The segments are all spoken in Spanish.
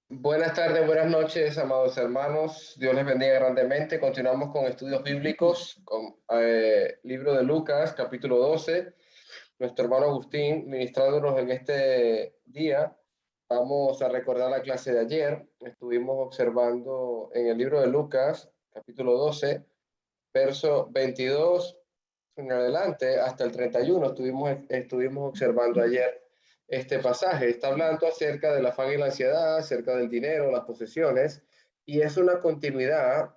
Buenas tardes, buenas noches, amados hermanos. Dios les bendiga grandemente. Continuamos con estudios bíblicos, con libro de Lucas, capítulo 12. Nuestro hermano Agustín ministrándonos en este día. Vamos a recordar la clase de ayer. Estuvimos observando en el libro de Lucas, capítulo 12, verso 22 en adelante hasta el 31. Estuvimos observando ayer este pasaje. Está hablando acerca del afán y la ansiedad, acerca del dinero, las posesiones, y es una continuidad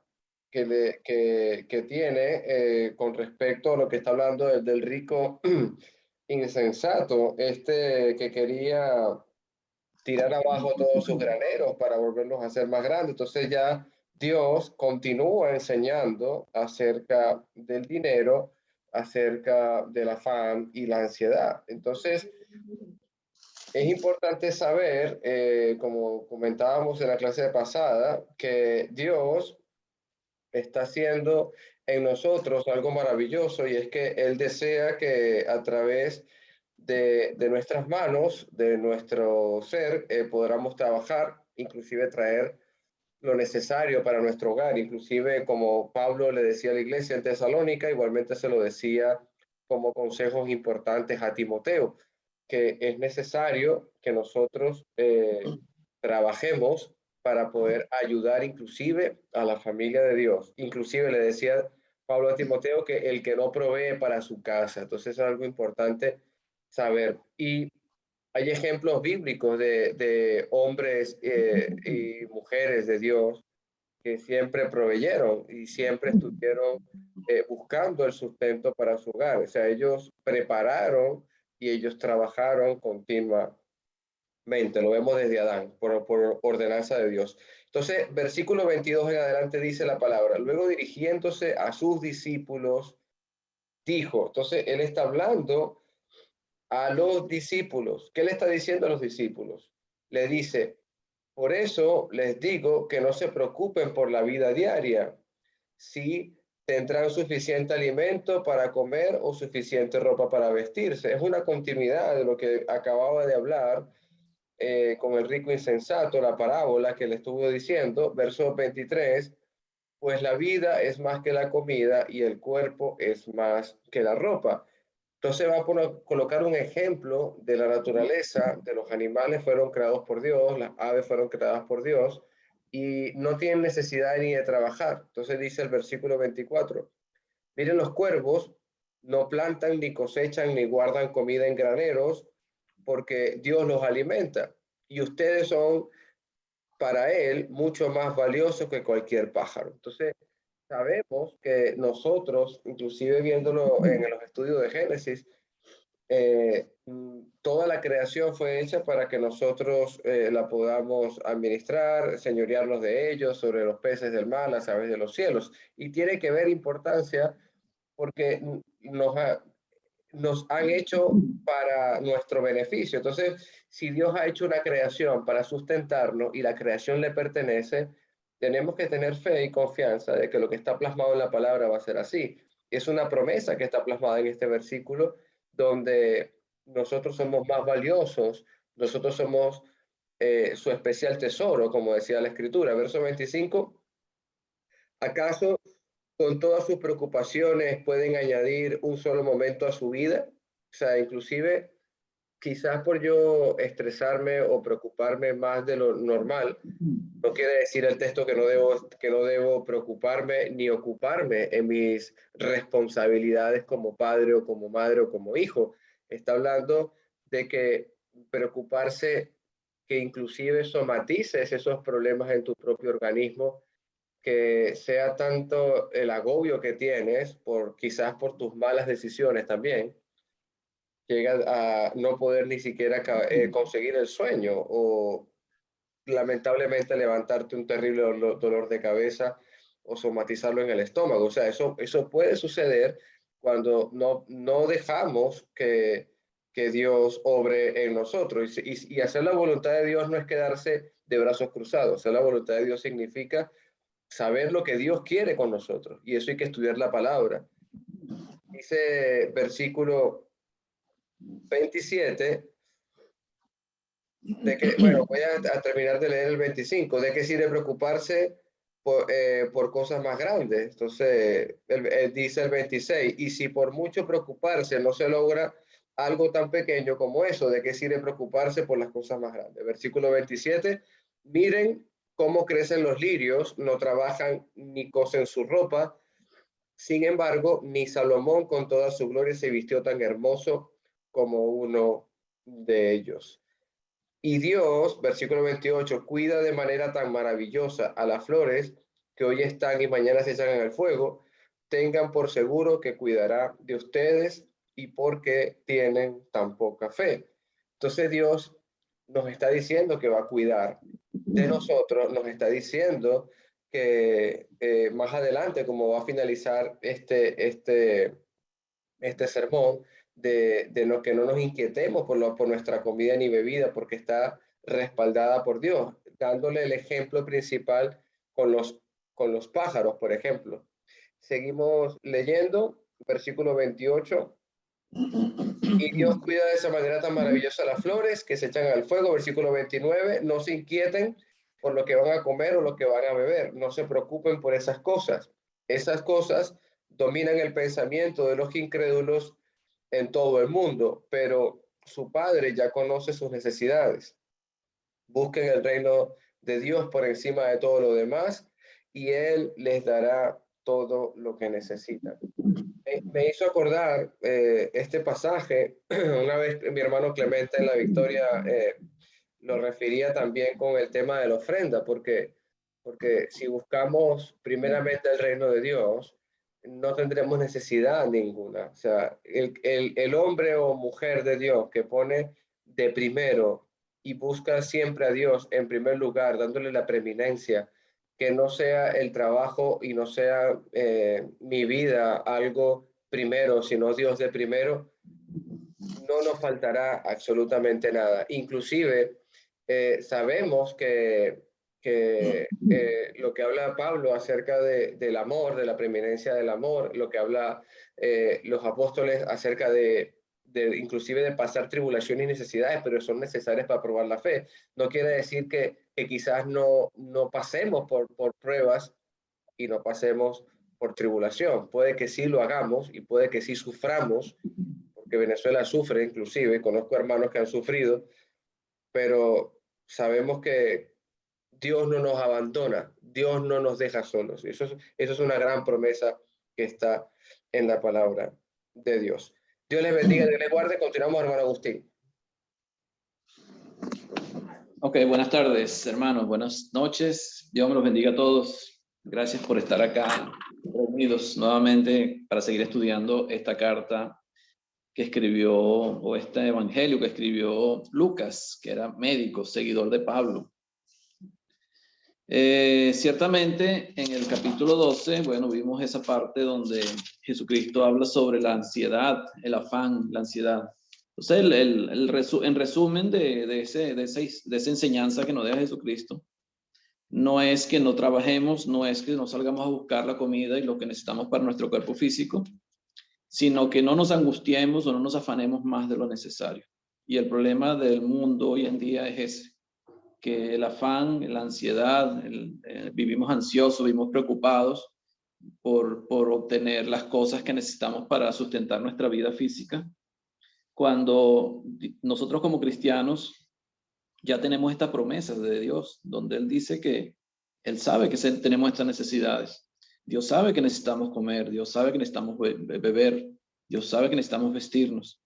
que tiene con respecto a lo que está hablando del rico insensato, que quería tirar abajo todos sus graneros para volverlos a hacer más grandes. Entonces ya Dios continúa enseñando acerca del dinero, acerca del afán y la ansiedad. Entonces, es importante saber, como comentábamos en la clase pasada, que Dios está haciendo en nosotros algo maravilloso, y es que Él desea que a través de nuestras manos, de nuestro ser, podamos trabajar, inclusive traer lo necesario para nuestro hogar, inclusive como Pablo le decía a la iglesia en Tesalónica, igualmente se lo decía como consejos importantes a Timoteo, que es necesario que nosotros trabajemos para poder ayudar inclusive a la familia de Dios. Inclusive le decía Pablo a Timoteo que el que no provee para su casa. Entonces es algo importante saber. Y hay ejemplos bíblicos de hombres y mujeres de Dios que siempre proveyeron y siempre estuvieron buscando el sustento para su hogar. O sea, ellos prepararon y ellos trabajaron continuamente. Lo vemos desde Adán, por ordenanza de Dios. Entonces, versículo 22 en adelante dice la palabra: luego dirigiéndose a sus discípulos, dijo. Entonces, él está hablando a los discípulos. ¿Qué le está diciendo a los discípulos? Le dice: por eso les digo que no se preocupen por la vida diaria, si tendrán suficiente alimento para comer o suficiente ropa para vestirse. Es una continuidad de lo que acababa de hablar con el rico insensato, la parábola que le estuvo diciendo, verso 23, pues la vida es más que la comida y el cuerpo es más que la ropa. Entonces va a colocar un ejemplo de la naturaleza, de los animales fueron creados por Dios, las aves fueron creadas por Dios y no tienen necesidad ni de trabajar. Entonces dice el versículo 24, miren los cuervos, no plantan ni cosechan ni guardan comida en graneros, porque Dios los alimenta y ustedes son para Él mucho más valiosos que cualquier pájaro. Entonces sabemos que nosotros, inclusive viéndolo en los estudios de Génesis, toda la creación fue hecha para que nosotros la podamos administrar, señorearnos de ellos, sobre los peces del mar, las aves de los cielos. Y tiene que ver importancia porque nos han hecho para nuestro beneficio. Entonces, si Dios ha hecho una creación para sustentarnos y la creación le pertenece, tenemos que tener fe y confianza de que lo que está plasmado en la palabra va a ser así. Es una promesa que está plasmada en este versículo, donde nosotros somos más valiosos, nosotros somos su especial tesoro, como decía la escritura. Verso 25, ¿acaso con todas sus preocupaciones pueden añadir un solo momento a su vida? O sea, inclusive quizás por yo estresarme o preocuparme más de lo normal, no quiere decir el texto que no debo preocuparme ni ocuparme en mis responsabilidades como padre o como madre o como hijo. Está hablando de que preocuparse, que inclusive somatices esos problemas en tu propio organismo, que sea tanto el agobio que tienes por quizás por tus malas decisiones también, llega a no poder ni siquiera conseguir el sueño o lamentablemente levantarte un terrible dolor de cabeza o somatizarlo en el estómago. O sea, eso puede suceder cuando no dejamos que Dios obre en nosotros. Y hacer la voluntad de Dios no es quedarse de brazos cruzados. Hacer la voluntad de Dios significa saber lo que Dios quiere con nosotros. Y eso hay que estudiar la palabra. Dice versículo 27, De que, bueno, voy a terminar de leer el 25. ¿De qué sirve preocuparse por cosas más grandes? Entonces, dice el 26, y si por mucho preocuparse no se logra algo tan pequeño como eso, ¿de qué sirve preocuparse por las cosas más grandes? Versículo 27, miren cómo crecen los lirios, no trabajan ni cosen su ropa. Sin embargo, ni Salomón con toda su gloria se vistió tan hermoso como uno de ellos. Y Dios, versículo 28, cuida de manera tan maravillosa a las flores que hoy están y mañana se echan en el fuego. Tengan por seguro que cuidará de ustedes y porque tienen tan poca fe. Entonces Dios nos está diciendo que va a cuidar de nosotros, nos está diciendo que más adelante, como va a finalizar este sermón, de lo que no nos inquietemos por nuestra comida ni bebida, porque está respaldada por Dios, dándole el ejemplo principal con con los pájaros, por ejemplo. Seguimos leyendo, versículo 28. Y Dios cuida de esa manera tan maravillosa las flores que se echan al fuego. Versículo 29. No se inquieten por lo que van a comer o lo que van a beber. No se preocupen por esas cosas. Esas cosas dominan el pensamiento de los incrédulos en todo el mundo, pero su Padre ya conoce sus necesidades. Busquen el reino de Dios por encima de todo lo demás y Él les dará todo lo que necesitan. Me hizo acordar este pasaje, una vez mi hermano Clemente en la Victoria lo refería también con el tema de la ofrenda, porque si buscamos primeramente el reino de Dios, no tendremos necesidad ninguna. O sea, el hombre o mujer de Dios que pone de primero y busca siempre a Dios en primer lugar, dándole la preeminencia, que no sea el trabajo y no sea mi vida algo primero, sino Dios de primero, no nos faltará absolutamente nada. Inclusive sabemos que lo que habla Pablo acerca del amor, de la preeminencia del amor, lo que habla los apóstoles acerca inclusive de pasar tribulaciones y necesidades, pero son necesarias para probar la fe. No quiere decir que quizás no pasemos por pruebas y no pasemos por tribulación. Puede que sí lo hagamos y puede que sí suframos, porque Venezuela sufre inclusive, conozco hermanos que han sufrido, pero sabemos que Dios no nos abandona, Dios no nos deja solos. Eso es una gran promesa que está en la palabra de Dios. Dios les bendiga, Dios les guarde. Continuamos, hermano Agustín. Ok, buenas tardes, hermanos. Buenas noches. Dios me los bendiga a todos. Gracias por estar acá reunidos nuevamente para seguir estudiando esta carta que escribió, o este evangelio que escribió Lucas, que era médico, seguidor de Pablo. Ciertamente en el capítulo 12, bueno, vimos esa parte donde Jesucristo habla sobre la ansiedad, el afán, la ansiedad. Entonces, en resumen de esa enseñanza que nos deja Jesucristo, no es que no trabajemos, no es que no salgamos a buscar la comida y lo que necesitamos para nuestro cuerpo físico, sino que no nos angustiemos o no nos afanemos más de lo necesario. Y el problema del mundo hoy en día es ese, que el afán, la ansiedad, vivimos ansiosos, vivimos preocupados por obtener las cosas que necesitamos para sustentar nuestra vida física, cuando nosotros como cristianos ya tenemos estas promesas de Dios, donde Él dice que Él sabe que tenemos estas necesidades. Dios sabe que necesitamos comer, Dios sabe que necesitamos beber, Dios sabe que necesitamos vestirnos.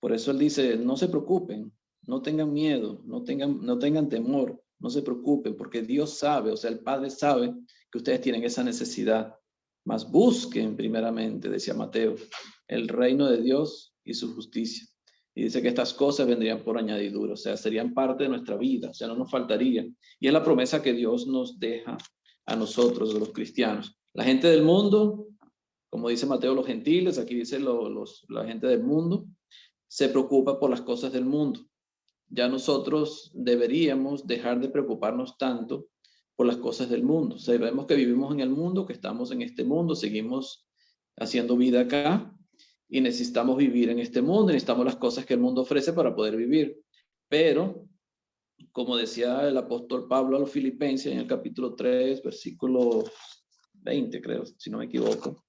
Por eso Él dice, no se preocupen, no tengan miedo, no tengan temor, no se preocupen, porque Dios sabe, o sea, el Padre sabe que ustedes tienen esa necesidad. Mas busquen primeramente, decía Mateo, el reino de Dios y su justicia. Y dice que estas cosas vendrían por añadidura, o sea, serían parte de nuestra vida, o sea, no nos faltaría. Y es la promesa que Dios nos deja a nosotros, los cristianos. La gente del mundo, como dice Mateo, los gentiles, aquí dice la gente del mundo, se preocupa por las cosas del mundo. Ya nosotros deberíamos dejar de preocuparnos tanto por las cosas del mundo. Sabemos que vivimos en el mundo, que estamos en este mundo, seguimos haciendo vida acá y necesitamos vivir en este mundo, necesitamos las cosas que el mundo ofrece para poder vivir. Pero como decía el apóstol Pablo a los Filipenses en el capítulo 3, versículo 20, creo, si no me equivoco.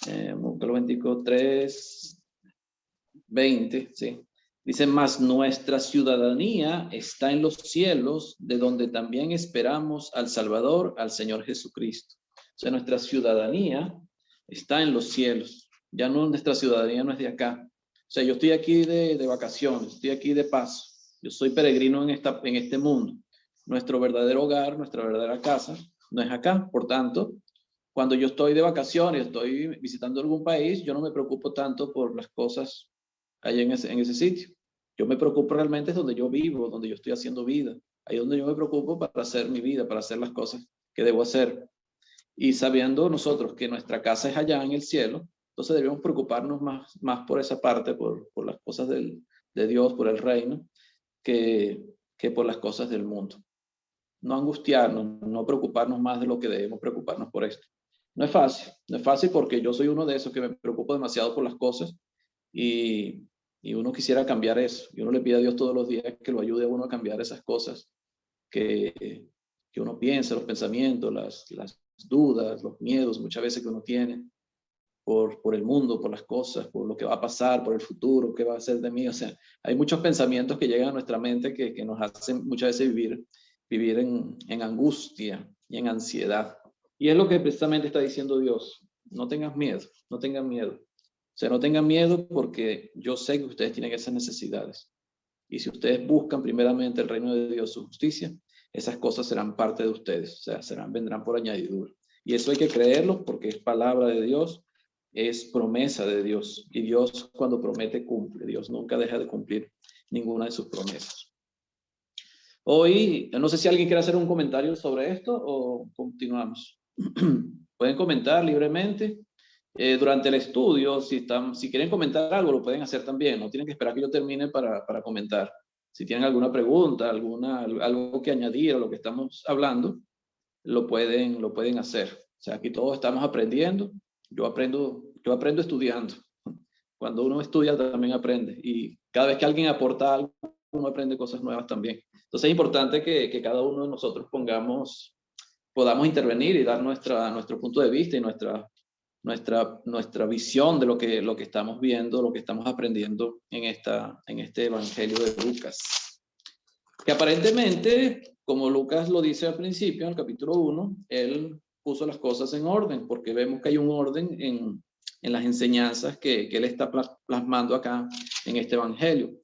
Capítulo 23, 20, sí. Dice, mas nuestra ciudadanía está en los cielos, de donde también esperamos al Salvador, al Señor Jesucristo. O sea, nuestra ciudadanía está en los cielos. Ya no, nuestra ciudadanía no es de acá. O sea, yo estoy aquí de vacaciones, estoy aquí de paso. Yo soy peregrino en este mundo. Nuestro verdadero hogar, nuestra verdadera casa, no es acá. Por tanto, cuando yo estoy de vacaciones, estoy visitando algún país, yo no me preocupo tanto por las cosas allá en ese sitio. Yo me preocupo realmente es donde yo vivo, donde yo estoy haciendo vida. Ahí es donde yo me preocupo para hacer mi vida, para hacer las cosas que debo hacer. Y sabiendo nosotros que nuestra casa es allá en el cielo, entonces debemos preocuparnos más por esa parte, por las cosas de Dios, por el reino, que por las cosas del mundo. No angustiarnos, no preocuparnos más de lo que debemos preocuparnos por esto. No es fácil porque yo soy uno de esos que me preocupo demasiado por las cosas y uno quisiera cambiar eso. Y uno le pide a Dios todos los días que lo ayude a uno a cambiar esas cosas que uno piensa, los pensamientos, las dudas, los miedos muchas veces que uno tiene por el mundo, por las cosas, por lo que va a pasar, por el futuro, qué va a hacer de mí. O sea, hay muchos pensamientos que llegan a nuestra mente que nos hacen muchas veces vivir en angustia y en ansiedad. Y es lo que precisamente está diciendo Dios. No tengas miedo, no tengan miedo. O sea, no tengan miedo porque yo sé que ustedes tienen esas necesidades. Y si ustedes buscan primeramente el reino de Dios, su justicia, esas cosas serán parte de ustedes. O sea, vendrán por añadidura. Y eso hay que creerlo porque es palabra de Dios, es promesa de Dios. Y Dios cuando promete, cumple. Dios nunca deja de cumplir ninguna de sus promesas. Hoy, no sé si alguien quiere hacer un comentario sobre esto o continuamos. Pueden comentar libremente. Durante el estudio, si quieren comentar algo, lo pueden hacer también. No tienen que esperar que yo termine para comentar. Si tienen alguna pregunta, algo que añadir a lo que estamos hablando, lo pueden hacer. O sea, aquí todos estamos aprendiendo. Yo aprendo estudiando. Cuando uno estudia, también aprende. Y cada vez que alguien aporta algo, uno aprende cosas nuevas también. Entonces es importante que cada uno de nosotros podamos intervenir y dar nuestro punto de vista y nuestra visión de lo que estamos viendo, lo que estamos aprendiendo en este Evangelio de Lucas. Que aparentemente, como Lucas lo dice al principio, en el capítulo 1, él puso las cosas en orden, porque vemos que hay un orden en las enseñanzas que él está plasmando acá en este Evangelio.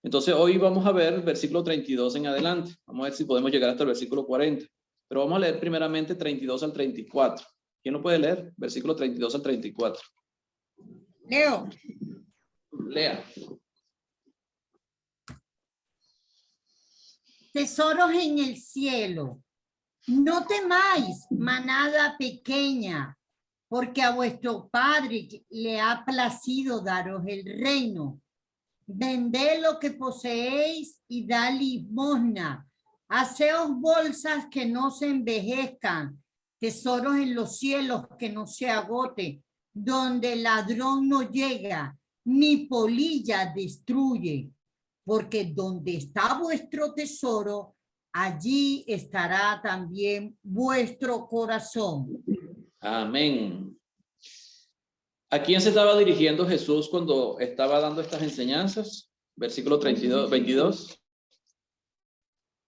Entonces hoy vamos a ver el versículo 32 en adelante. Vamos a ver si podemos llegar hasta el versículo 40. Pero vamos a leer primeramente 32 al 34. ¿Quién lo puede leer? Versículo 32 al 34. Leo. Lea. Tesoros en el cielo. No temáis, manada pequeña, porque a vuestro Padre le ha placido daros el reino. Vended lo que poseéis y da limosna. Haceos bolsas que no se envejezcan, tesoros en los cielos que no se agote, donde el ladrón no llega, ni polilla destruye. Porque donde está vuestro tesoro, allí estará también vuestro corazón. Amén. ¿A quién se estaba dirigiendo Jesús cuando estaba dando estas enseñanzas? Versículo 22.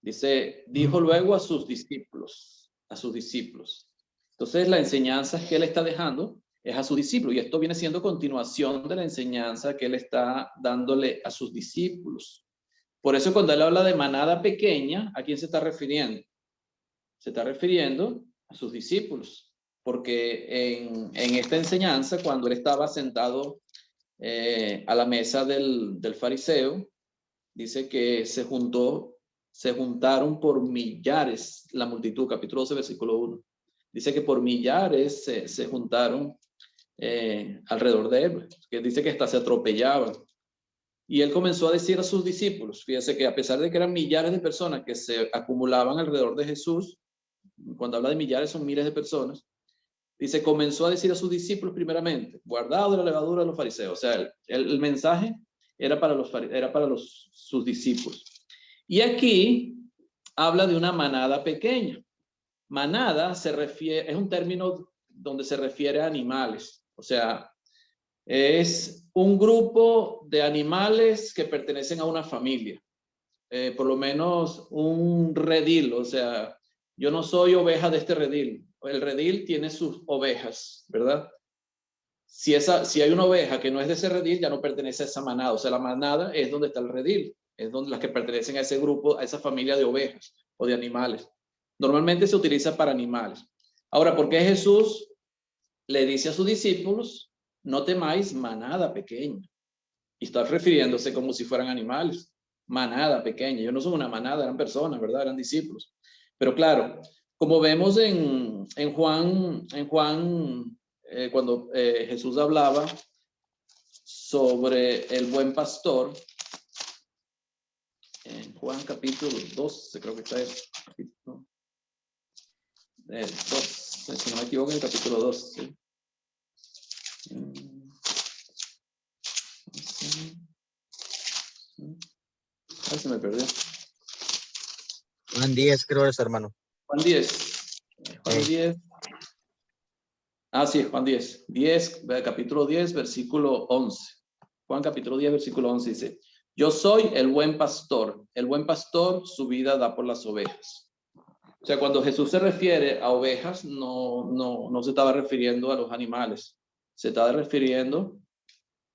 Dice, dijo luego a sus discípulos. Entonces la enseñanza que él está dejando es a sus discípulos, y esto viene siendo continuación de la enseñanza que él está dándole a sus discípulos. Por eso cuando él habla de manada pequeña, ¿a quién se está refiriendo? Se está refiriendo a sus discípulos, porque en esta enseñanza, cuando él estaba sentado a la mesa del fariseo, dice que se juntaron por millares la multitud, capítulo 12, versículo 1. Dice que por millares se juntaron alrededor de él, que dice que hasta se atropellaban. Y él comenzó a decir a sus discípulos, fíjense que a pesar de que eran millares de personas que se acumulaban alrededor de Jesús, cuando habla de millares son miles de personas, dice, comenzó a decir a sus discípulos primeramente, guardado de la levadura de los fariseos. O sea, el mensaje era para sus discípulos. Y aquí habla de una manada pequeña. Manada es un término donde se refiere a animales. O sea, es un grupo de animales que pertenecen a una familia. Por lo menos un redil. O sea, yo no soy oveja de este redil. El redil tiene sus ovejas, ¿verdad? Si hay una oveja que no es de ese redil, ya no pertenece a esa manada. O sea, la manada es donde está el redil. Es donde las que pertenecen a ese grupo, a esa familia de ovejas o de animales. Normalmente se utiliza para animales. Ahora, ¿por qué Jesús le dice a sus discípulos, no temáis manada pequeña? Y está refiriéndose como si fueran animales. Manada pequeña. Ellos no son una manada, eran personas, ¿verdad? Eran discípulos. Pero claro, como vemos en Juan, cuando Jesús hablaba sobre el buen pastor, en Juan capítulo 12, creo que está eso. Capítulo 2, si no me equivoco, en el capítulo 2. ¿Sí? Ay, se me perdió. Juan 10, creo es, hermano. Juan 10. Juan 10. Ah, sí, Juan 10. Capítulo 10, versículo 11. Juan capítulo 10, versículo 11 dice, yo soy el buen pastor. El buen pastor su vida da por las ovejas. O sea, cuando Jesús se refiere a ovejas, no se estaba refiriendo a los animales. Se estaba refiriendo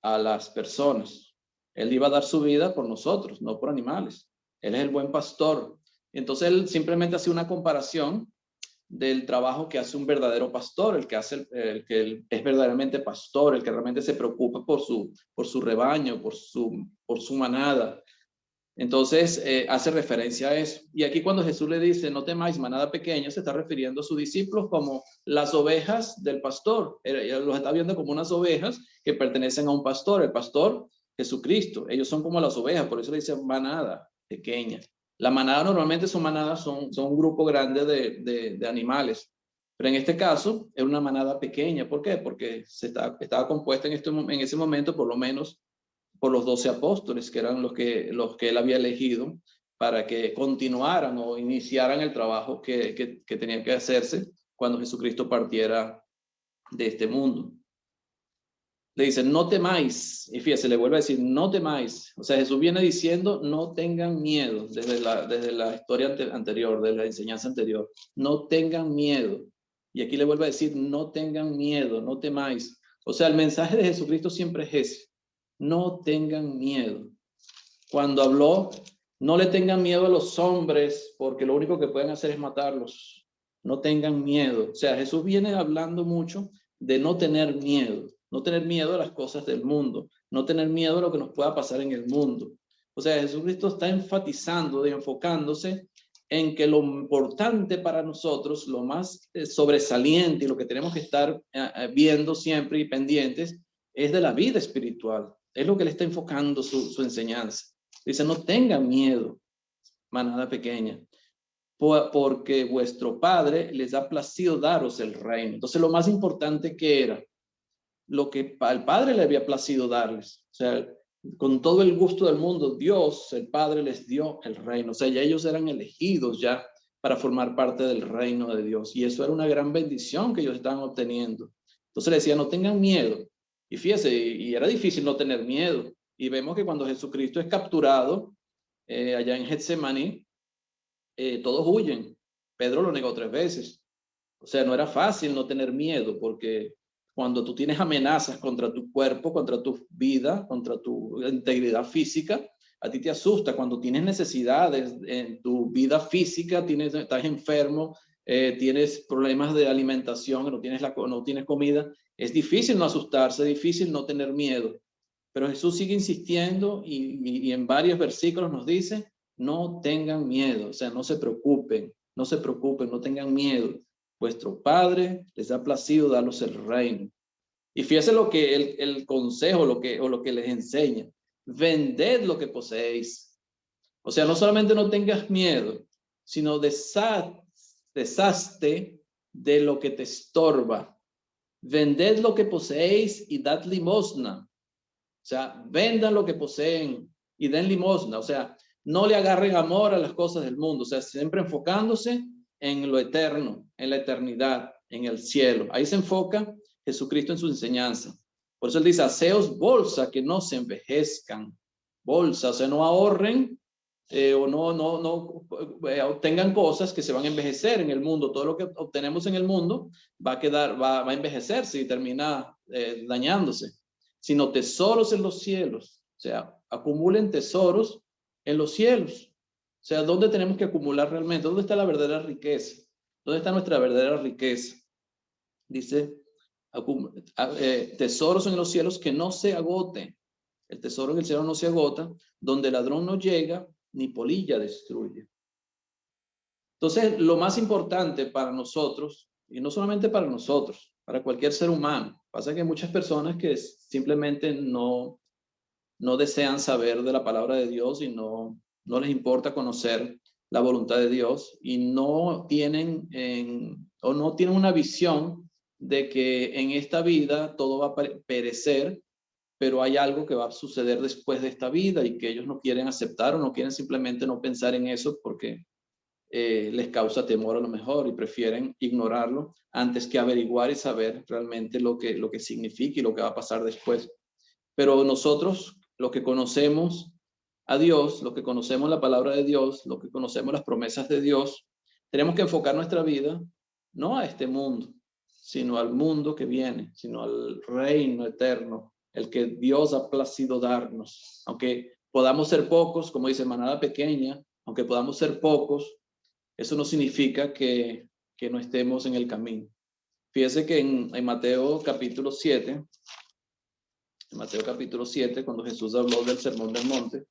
a las personas. Él iba a dar su vida por nosotros, no por animales. Él es el buen pastor. Entonces él simplemente hace una comparación del trabajo que hace un verdadero pastor, el que es verdaderamente pastor, el que realmente se preocupa por su rebaño, por su manada. Entonces hace referencia a eso. Y aquí cuando Jesús le dice, no temáis manada pequeña, se está refiriendo a sus discípulos como las ovejas del pastor. Él los está viendo como unas ovejas que pertenecen a un pastor, el pastor Jesucristo. Ellos son como las ovejas, por eso le dice manada pequeña. La manada normalmente son un grupo grande de animales, pero en este caso es una manada pequeña. ¿Por qué? Porque estaba compuesta en ese momento por lo menos por los 12 apóstoles, que eran los que él había elegido para que continuaran o iniciaran el trabajo que tenía que hacerse cuando Jesucristo partiera de este mundo. Le dice, no temáis, y fíjese, le vuelve a decir, no temáis. O sea, Jesús viene diciendo, no tengan miedo, desde la historia anterior, de la enseñanza anterior, no tengan miedo. Y aquí le vuelve a decir, no tengan miedo, no temáis. O sea, el mensaje de Jesucristo siempre es ese, no tengan miedo. Cuando habló, no le tengan miedo a los hombres, porque lo único que pueden hacer es matarlos. No tengan miedo. O sea, Jesús viene hablando mucho de no tener miedo. No tener miedo a las cosas del mundo, no tener miedo a lo que nos pueda pasar en el mundo. O sea, Jesucristo está enfatizando, enfocándose en que lo importante para nosotros, lo más sobresaliente y lo que tenemos que estar viendo siempre y pendientes, es de la vida espiritual. Es lo que le está enfocando su enseñanza. Dice, no tengan miedo, manada pequeña, porque vuestro Padre les ha placido daros el reino. Entonces, lo más importante que era, lo que al Padre le había placido darles. O sea, con todo el gusto del mundo, Dios, el Padre, les dio el reino. O sea, ya ellos eran elegidos ya para formar parte del reino de Dios. Y eso era una gran bendición que ellos estaban obteniendo. Entonces le decía, no tengan miedo. Y fíjese, y era difícil no tener miedo. Y vemos que cuando Jesucristo es capturado allá en Getsemaní, todos huyen. Pedro lo negó 3 veces. O sea, no era fácil no tener miedo, porque cuando tú tienes amenazas contra tu cuerpo, contra tu vida, contra tu integridad física, a ti te asusta. Cuando tienes necesidades en tu vida física, estás enfermo, tienes problemas de alimentación, no tienes comida, es difícil no asustarse, es difícil no tener miedo. Pero Jesús sigue insistiendo y en varios versículos nos dice, no tengan miedo, o sea, no se preocupen, no tengan miedo. Vuestro Padre les ha placido darlos el reino. Y fíjese lo que el consejo, lo que les enseña. Vended lo que poseéis. O sea, no solamente no tengas miedo, sino deshazte de lo que te estorba. Vended lo que poseéis y dad limosna. O sea, vendan lo que poseen y den limosna. O sea, no le agarren amor a las cosas del mundo, o sea, siempre enfocándose en lo eterno, en la eternidad, en el cielo. Ahí se enfoca Jesucristo en su enseñanza. Por eso él dice, haceos bolsa que no se envejezcan. Bolsa, o sea, no ahorren o no obtengan cosas que se van a envejecer en el mundo. Todo lo que obtenemos en el mundo va a envejecerse y termina dañándose. Sino tesoros en los cielos. O sea, acumulen tesoros en los cielos. O sea, ¿dónde tenemos que acumular realmente? ¿Dónde está la verdadera riqueza? ¿Dónde está nuestra verdadera riqueza? Dice, tesoros en los cielos que no se agoten. El tesoro en el cielo no se agota, donde el ladrón no llega, ni polilla destruye. Entonces, lo más importante para nosotros, y no solamente para nosotros, para cualquier ser humano, pasa que hay muchas personas que simplemente no desean saber de la palabra de Dios y no les importa conocer la voluntad de Dios y no tienen una visión de que en esta vida todo va a perecer, pero hay algo que va a suceder después de esta vida y que ellos no quieren aceptar o no quieren simplemente no pensar en eso porque les causa temor a lo mejor y prefieren ignorarlo antes que averiguar y saber realmente lo que significa y lo que va a pasar después. Pero nosotros, lo que conocemos a Dios, lo que conocemos la palabra de Dios, lo que conocemos las promesas de Dios, tenemos que enfocar nuestra vida no a este mundo, sino al mundo que viene, sino al reino eterno, el que Dios ha placido darnos. Aunque podamos ser pocos, como dice, manada pequeña, aunque podamos ser pocos, eso no significa que no estemos en el camino. Fíjese que en Mateo capítulo 7, en Mateo capítulo 7, cuando Jesús habló del Sermón del Monte,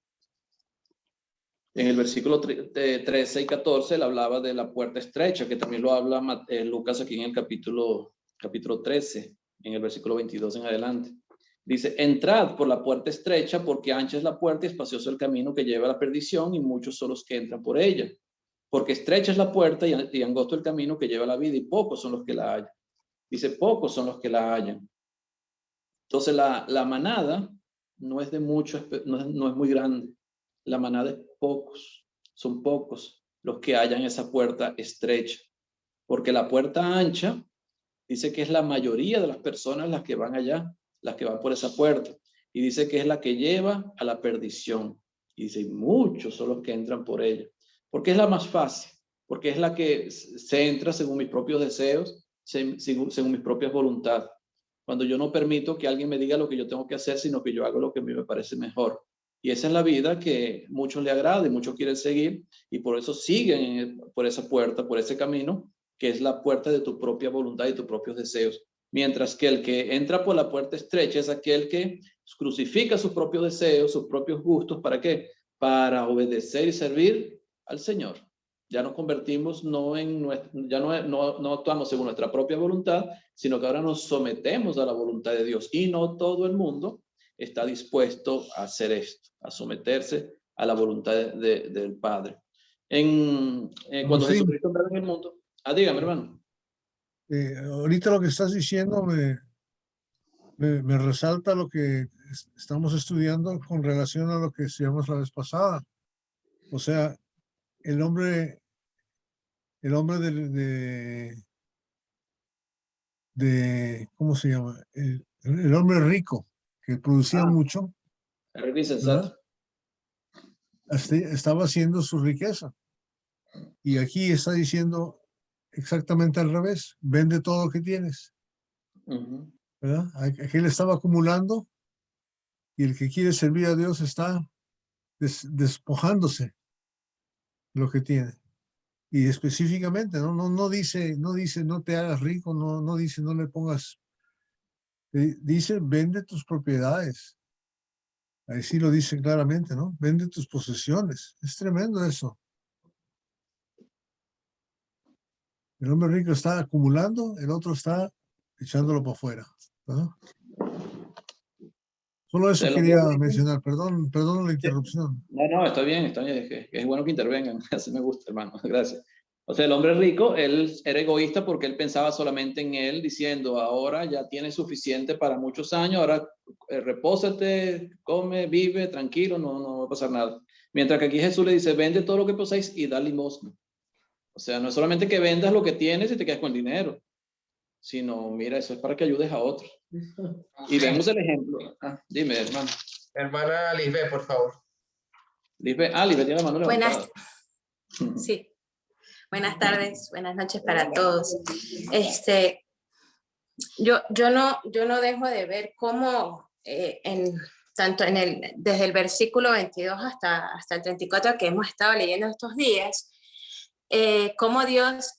en el versículo 13 y 14, él hablaba de la puerta estrecha, que también lo habla Lucas aquí en el capítulo 13, en el versículo 22 en adelante. Dice, entrad por la puerta estrecha, porque ancha es la puerta y espacioso el camino que lleva a la perdición, y muchos son los que entran por ella. Porque estrecha es la puerta y angosto el camino que lleva a la vida, y pocos son los que la hallan. Dice, pocos son los que la hallan. Entonces la manada no es de mucho, no es muy grande. La manada es pocos, son pocos los que hallan esa puerta estrecha. Porque la puerta ancha dice que es la mayoría de las personas las que van allá, las que van por esa puerta. Y dice que es la que lleva a la perdición. Y dice, muchos son los que entran por ella. Porque es la más fácil, porque es la que se entra según mis propios deseos, según mis propias voluntades. Cuando yo no permito que alguien me diga lo que yo tengo que hacer, sino que yo hago lo que a mí me parece mejor. Y esa es la vida que muchos le agrada y muchos quieren seguir, y por eso siguen por esa puerta, por ese camino, que es la puerta de tu propia voluntad y tus propios deseos. Mientras que el que entra por la puerta estrecha es aquel que crucifica sus propios deseos, sus propios gustos. ¿Para qué? Para obedecer y servir al Señor. Ya nos convertimos ya no actuamos según nuestra propia voluntad, sino que ahora nos sometemos a la voluntad de Dios. Y no todo el mundo está dispuesto a hacer esto, a someterse a la voluntad del Padre. Cuando Sí. Jesucristo entró en el mundo, dígame, hermano. Ahorita lo que estás diciendo me resalta lo que estamos estudiando con relación a lo que estudiamos la vez pasada. O sea, el hombre ¿cómo se llama? El hombre rico que producía mucho, ¿verdad? Estaba haciendo su riqueza. Y aquí está diciendo exactamente al revés: vende todo lo que tienes. ¿Verdad? Aquí él estaba acumulando, y el que quiere servir a Dios está despojándose de lo que tiene. Y específicamente, no dice no te hagas rico, no dice no le pongas, dice vende tus propiedades. Ahí sí lo dice claramente, ¿no? Vende tus posesiones. Es tremendo eso. El hombre rico está acumulando, el otro está echándolo para afuera, ¿no? Solo eso quería mencionar. Perdón la interrupción. No, está bien, es bueno que intervengan. Así me gusta, hermano. Gracias. O sea, el hombre rico, él era egoísta porque él pensaba solamente en él, diciendo, ahora ya tienes suficiente para muchos años, ahora repósate, come, vive, tranquilo, no va a pasar nada. Mientras que aquí Jesús le dice, vende todo lo que poseéis y da limosna. O sea, no es solamente que vendas lo que tienes y te quedes con el dinero, sino, mira, eso es para que ayudes a otros. Y vemos el ejemplo. Dime, hermano. Hermana Lisbeth, por favor. Lisbeth tiene la mano levantada. Sí. Buenas tardes, buenas noches para todos. Yo no dejo de ver cómo tanto desde el versículo 22 hasta el 34 que hemos estado leyendo estos días, cómo Dios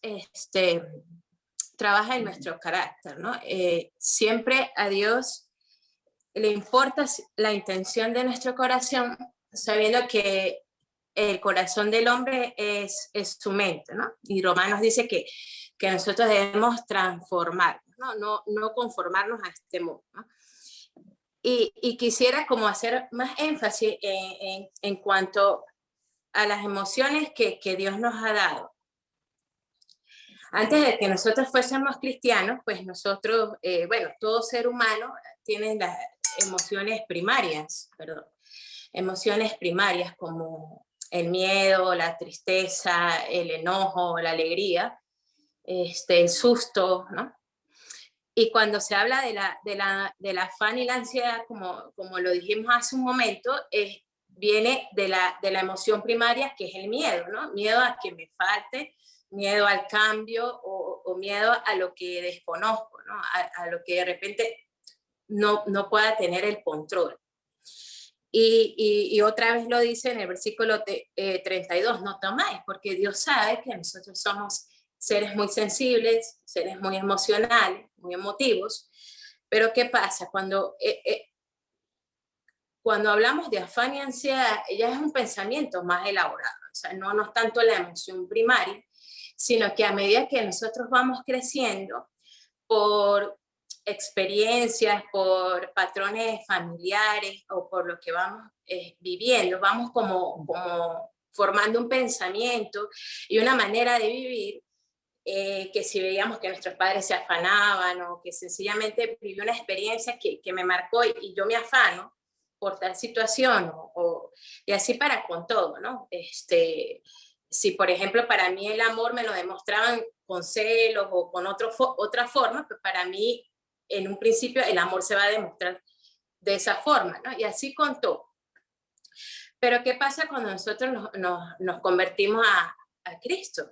trabaja en nuestro carácter, ¿no? Siempre a Dios le importa la intención de nuestro corazón, sabiendo que el corazón del hombre es su mente, ¿no? Y Romanos dice que nosotros debemos transformarnos, no conformarnos a este mundo, ¿no? Y quisiera como hacer más énfasis en cuanto a las emociones que Dios nos ha dado. Antes de que nosotros fuésemos cristianos, pues nosotros, todo ser humano tiene las emociones primarias, emociones primarias como el miedo, la tristeza, el enojo, la alegría, el susto, ¿no? Y cuando se habla del afán y la ansiedad, como lo dijimos hace un momento, viene de la emoción primaria, que es el miedo, ¿no? Miedo a que me falte, miedo al cambio o miedo a lo que desconozco, ¿no? A lo que de repente no pueda tener el control. Y otra vez lo dice en el versículo 32, no tomáis, porque Dios sabe que nosotros somos seres muy sensibles, seres muy emocionales, muy emotivos, pero ¿qué pasa? Cuando hablamos de afán y ansiedad, ya es un pensamiento más elaborado, o sea, no es tanto la emoción primaria, sino que a medida que nosotros vamos creciendo, por experiencias, por patrones familiares o por lo que vamos viviendo, vamos como formando un pensamiento y una manera de vivir que si veíamos que nuestros padres se afanaban o que sencillamente viví una experiencia que me marcó y yo me afano por tal situación y así con todo, ¿no? Si por ejemplo para mí el amor me lo demostraban con celos o con otra forma, pues para mí en un principio el amor se va a demostrar de esa forma, ¿no? Y así con todo. Pero ¿qué pasa cuando nosotros nos convertimos a Cristo?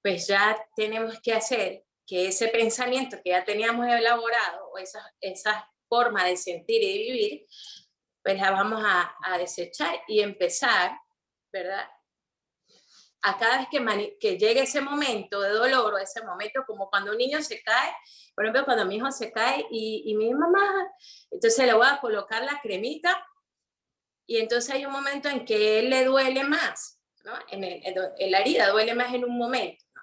Pues ya tenemos que hacer que ese pensamiento que ya teníamos elaborado o esa forma de sentir y de vivir, pues la vamos a desechar y empezar, ¿verdad? A cada vez que llegue ese momento de dolor o ese momento como cuando un niño se cae, por ejemplo, cuando mi hijo se cae y mi mamá, entonces le voy a colocar la cremita y entonces hay un momento en que él le duele más, ¿no? En la herida duele más en un momento. ¿No?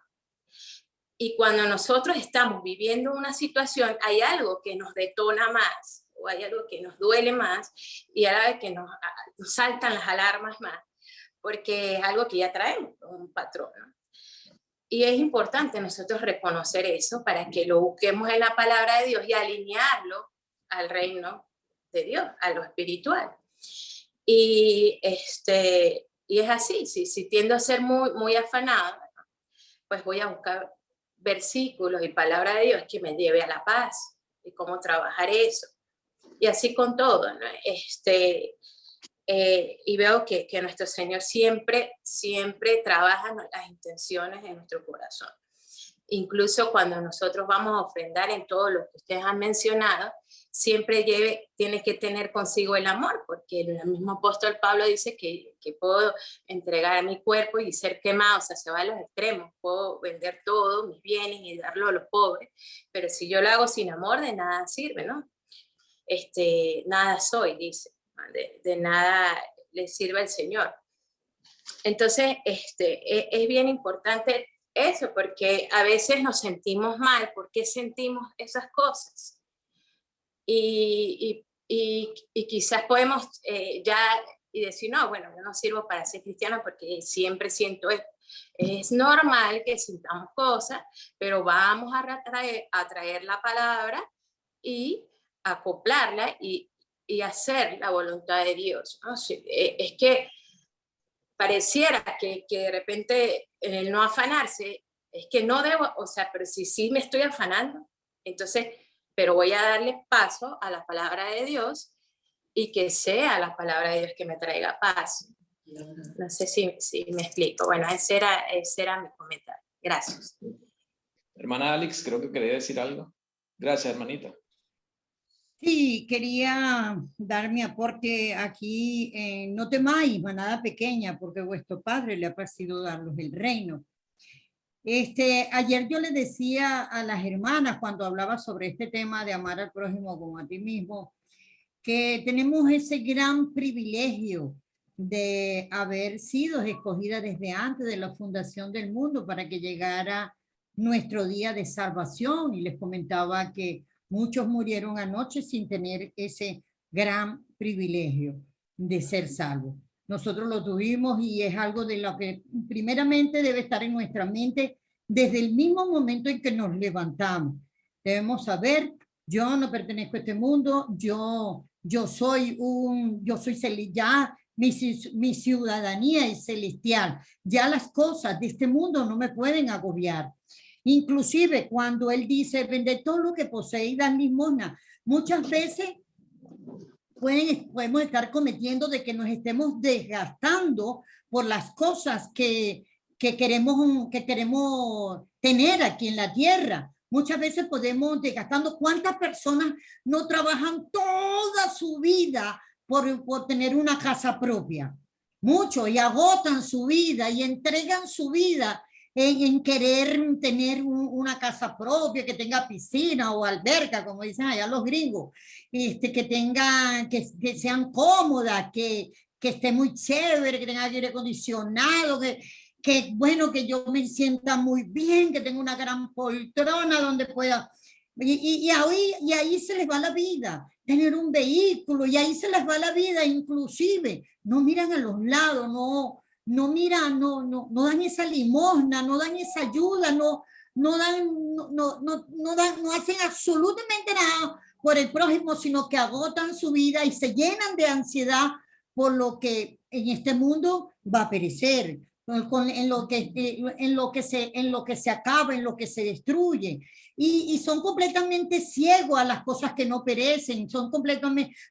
Y cuando nosotros estamos viviendo una situación, hay algo que nos detona más o hay algo que nos duele más y a la vez que nos saltan las alarmas más, porque es algo que ya traemos, un patrón, ¿no? Y es importante nosotros reconocer eso para que lo busquemos en la palabra de Dios y alinearlo al reino de Dios, a lo espiritual. Y es así, si tiendo a ser muy afanada, pues voy a buscar versículos y palabra de Dios que me lleve a la paz y cómo trabajar eso. Y así con todo, ¿no? Y veo que nuestro Señor siempre trabaja las intenciones de nuestro corazón. Incluso cuando nosotros vamos a ofrendar en todo lo que ustedes han mencionado, siempre tiene que tener consigo el amor, porque el mismo apóstol Pablo dice que puedo entregar mi cuerpo y ser quemado, o sea, se va a los extremos, puedo vender todo, mis bienes y darlo a los pobres, pero si yo lo hago sin amor, de nada sirve, ¿no? Nada soy, dice. De nada le sirve al Señor. Entonces, es bien importante eso, porque a veces nos sentimos mal, porque sentimos esas cosas. Y quizás podemos ya y decir, no, bueno, yo no sirvo para ser cristiano porque siempre siento esto. Es normal que sintamos cosas, pero vamos a traer la palabra y acoplarla y hacer la voluntad de Dios, ¿no? Es que pareciera que de repente el no afanarse, es que no debo, o sea, pero si sí me estoy afanando, entonces, pero voy a darle paso a la palabra de Dios y que sea la palabra de Dios que me traiga paz. No sé si me explico. Bueno, ese era mi comentario. Gracias. Hermana Alex, creo que quería decir algo. Gracias, hermanita. Sí, quería dar mi aporte aquí. No temáis, manada pequeña, porque vuestro Padre le ha parecido darlos el reino. Ayer yo le decía a las hermanas cuando hablaba sobre este tema de amar al prójimo como a ti mismo, que tenemos ese gran privilegio de haber sido escogidas desde antes de la fundación del mundo para que llegara nuestro día de salvación. Y les comentaba que muchos murieron anoche sin tener ese gran privilegio de ser salvos. Nosotros lo tuvimos y es algo de lo que primeramente debe estar en nuestra mente desde el mismo momento en que nos levantamos. Debemos saber, yo no pertenezco a este mundo, yo soy ya mi ciudadanía es celestial. Ya las cosas de este mundo no me pueden agobiar. Inclusive cuando él dice, vende todo lo que poseéis, dan limosna. Muchas veces podemos estar cometiendo de que nos estemos desgastando por las cosas que queremos tener aquí en la tierra. Muchas veces podemos desgastando. ¿Cuántas personas no trabajan toda su vida por tener una casa propia? Muchos, y agotan su vida y entregan su vida en querer tener una casa propia, que tenga piscina o alberca, como dicen allá los gringos, que sean cómodas, que esté muy chévere, que tenga aire acondicionado, que bueno, que yo me sienta muy bien, que tenga una gran poltrona donde pueda, y ahí se les va la vida, tener un vehículo, y ahí se les va la vida. Inclusive no miran a los lados, no miran, no dan esa limosna, no dan esa ayuda, no hacen absolutamente nada por el prójimo, sino que agotan su vida y se llenan de ansiedad por lo que en este mundo va a perecer, en lo que se acaba, en lo que se destruye, y son completamente ciegos a las cosas que no perecen,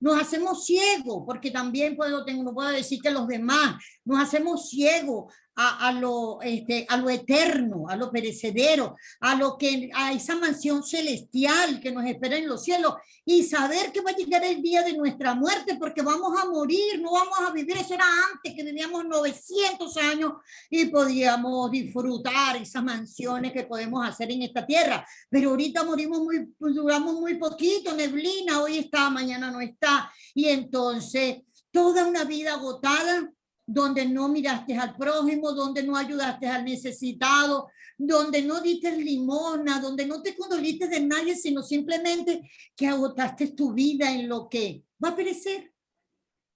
nos hacemos ciegos, porque también no puedo decir que los demás, nos hacemos ciegos a lo eterno, a lo perecedero, a esa mansión celestial que nos espera en los cielos, y saber que va a llegar el día de nuestra muerte, porque vamos a morir, no vamos a vivir. Eso era antes, que vivíamos 900 años y podíamos disfrutar esas mansiones que podemos hacer en esta tierra, pero ahorita duramos muy poquito, neblina, hoy está, mañana no está, y entonces toda una vida agotada, donde no miraste al prójimo, donde no ayudaste al necesitado, donde no diste limosna, donde no te condoliste de nadie, sino simplemente que agotaste tu vida en lo que va a perecer.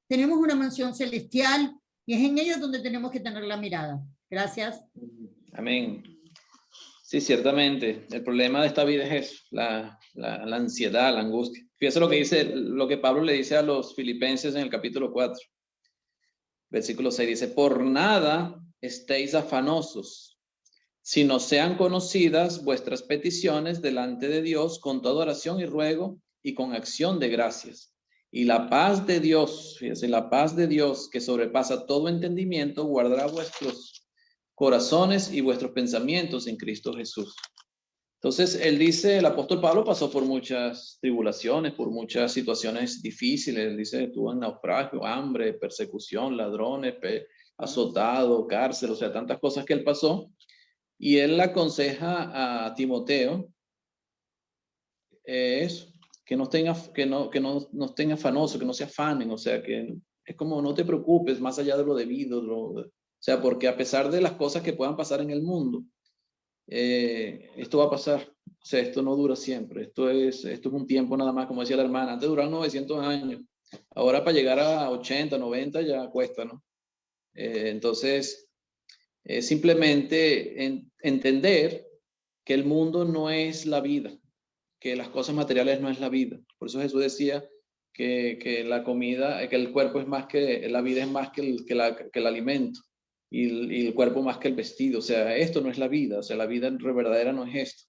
Tenemos una mansión celestial y es en ella donde tenemos que tener la mirada. Gracias. Amén. Sí, ciertamente. El problema de esta vida es eso, la ansiedad, la angustia. Fíjese lo que Pablo le dice a los filipenses en el capítulo 4. Versículo 6 dice, por nada estéis afanosos, sino sean conocidas vuestras peticiones delante de Dios con toda oración y ruego y con acción de gracias. Y la paz de Dios, fíjense, la paz de Dios que sobrepasa todo entendimiento, guardará vuestros corazones y vuestros pensamientos en Cristo Jesús. Entonces, él dice, el apóstol Pablo pasó por muchas tribulaciones, por muchas situaciones difíciles. Él dice, tuvo un naufragio, hambre, persecución, ladrones, azotado, cárcel, o sea, tantas cosas que él pasó. Y él aconseja a Timoteo que no estén afanosos, que no se afanen, o sea, que es como no te preocupes más allá de lo debido, o sea, porque a pesar de las cosas que puedan pasar en el mundo, esto va a pasar, o sea, esto no dura siempre, esto es un tiempo nada más, como decía la hermana, antes duraron 900 años, ahora para llegar a 80, 90 ya cuesta, ¿no? Entonces, simplemente entender que el mundo no es la vida, que las cosas materiales no es la vida. Por eso Jesús decía que la comida, que el cuerpo es más que, la vida es más que el alimento. y el cuerpo más que el vestido. O sea, esto no es la vida. O sea, la vida verdadera no es esto.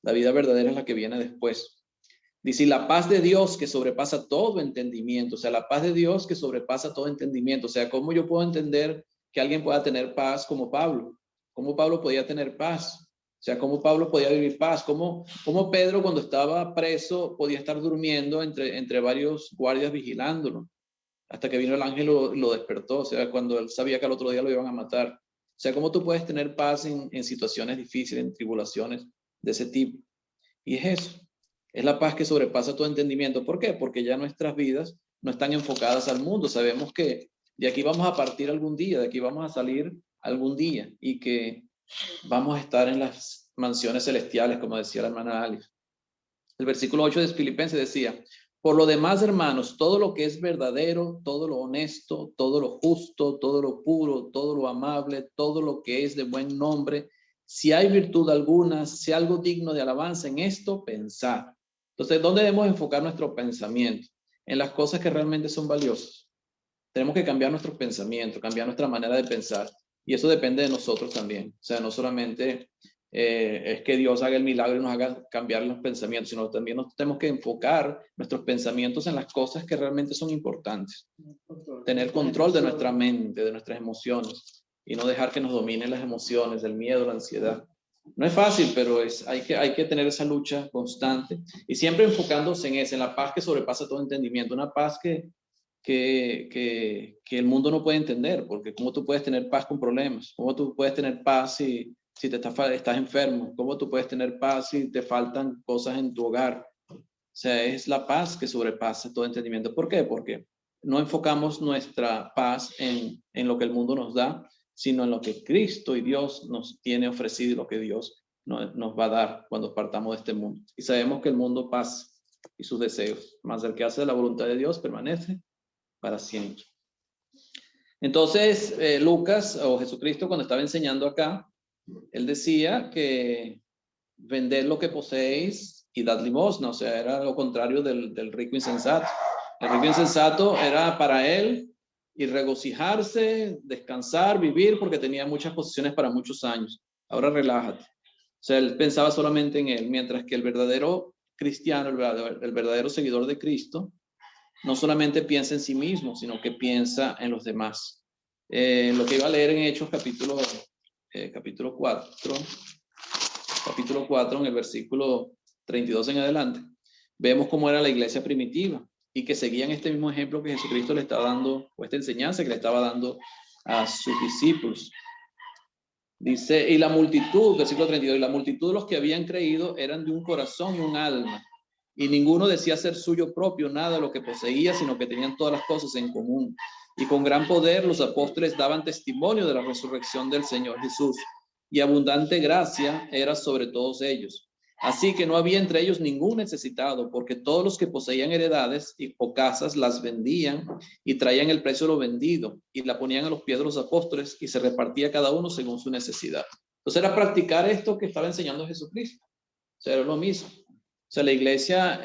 La vida verdadera es la que viene después. Dice, y la paz de Dios que sobrepasa todo entendimiento. O sea, la paz de Dios que sobrepasa todo entendimiento. O sea, ¿cómo yo puedo entender que alguien pueda tener paz como Pablo? ¿Cómo Pablo podía tener paz? O sea, ¿cómo Pablo podía vivir paz? ¿Cómo Pedro cuando estaba preso podía estar durmiendo entre varios guardias vigilándolo? Hasta que vino el ángel lo despertó. O sea, cuando él sabía que al otro día lo iban a matar. O sea, ¿cómo tú puedes tener paz en situaciones difíciles, en tribulaciones de ese tipo? Y es eso. Es la paz que sobrepasa todo entendimiento. ¿Por qué? Porque ya nuestras vidas no están enfocadas al mundo. Sabemos que de aquí vamos a partir algún día, de aquí vamos a salir algún día y que vamos a estar en las mansiones celestiales, como decía la hermana Alice. El versículo 8 de Filipenses decía, por lo demás, hermanos, todo lo que es verdadero, todo lo honesto, todo lo justo, todo lo puro, todo lo amable, todo lo que es de buen nombre, si hay virtud alguna, si algo digno de alabanza, en esto pensad. Entonces, ¿dónde debemos enfocar nuestro pensamiento? En las cosas que realmente son valiosas. Tenemos que cambiar nuestros pensamientos, cambiar nuestra manera de pensar. Y eso depende de nosotros también. O sea, no solamente es que Dios haga el milagro y nos haga cambiar los pensamientos, sino también nos tenemos que enfocar nuestros pensamientos en las cosas que realmente son importantes. Tener control de nuestra mente, de nuestras emociones, y no dejar que nos dominen las emociones, el miedo, la ansiedad. No es fácil, pero hay que tener esa lucha constante y siempre enfocándose en eso, en la paz que sobrepasa todo entendimiento, una paz que el mundo no puede entender, porque cómo tú puedes tener paz con problemas, cómo tú puedes tener paz si estás enfermo, cómo tú puedes tener paz si te faltan cosas en tu hogar. O sea, es la paz que sobrepasa todo entendimiento. ¿Por qué? Porque no enfocamos nuestra paz en lo que el mundo nos da, sino en lo que Cristo y Dios nos tiene ofrecido y lo que Dios nos va a dar cuando partamos de este mundo. Y sabemos que el mundo pasa y sus deseos, más el que hace la voluntad de Dios permanece para siempre. Entonces, Lucas o Jesucristo cuando estaba enseñando acá, él decía que vender lo que poseéis y dad limosna, o sea, era lo contrario del rico insensato. El rico insensato era para él y regocijarse, descansar, vivir, porque tenía muchas posesiones para muchos años. Ahora relájate. O sea, él pensaba solamente en él, mientras que el verdadero cristiano, el verdadero seguidor de Cristo, no solamente piensa en sí mismo, sino que piensa en los demás. Lo que iba a leer en Hechos capítulo 4, en el versículo 32 en adelante, vemos cómo era la iglesia primitiva y que seguían este mismo ejemplo que Jesucristo le estaba dando, o esta enseñanza que le estaba dando a sus discípulos. Dice, y la multitud, versículo 32, y la multitud de los que habían creído eran de un corazón y un alma, y ninguno decía ser suyo propio nada de lo que poseía, sino que tenían todas las cosas en común. Y con gran poder los apóstoles daban testimonio de la resurrección del Señor Jesús, y abundante gracia era sobre todos ellos. Así que no había entre ellos ningún necesitado, porque todos los que poseían heredades o casas las vendían y traían el precio de lo vendido y la ponían a los pies de los apóstoles y se repartía cada uno según su necesidad. Entonces era practicar esto que estaba enseñando Jesucristo. O sea, era lo mismo. O sea, la iglesia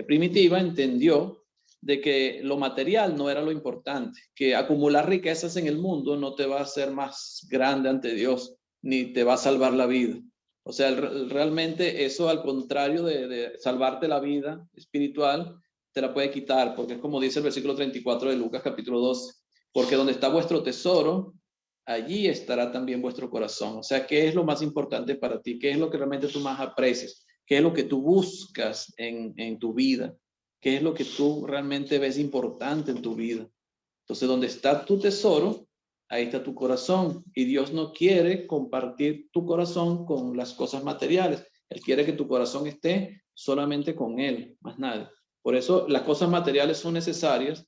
primitiva entendió de que lo material no era lo importante, que acumular riquezas en el mundo no te va a hacer más grande ante Dios, ni te va a salvar la vida. O sea, realmente eso al contrario de salvarte la vida espiritual, te la puede quitar, porque es como dice el versículo 34 de Lucas capítulo 12, porque donde está vuestro tesoro, allí estará también vuestro corazón. O sea, ¿qué es lo más importante para ti? ¿Qué es lo que realmente tú más aprecias? ¿Qué es lo que tú buscas en tu vida? ¿Qué es lo que tú realmente ves importante en tu vida? Entonces, donde está tu tesoro, ahí está tu corazón. Y Dios no quiere compartir tu corazón con las cosas materiales. Él quiere que tu corazón esté solamente con Él, más nada. Por eso las cosas materiales son necesarias.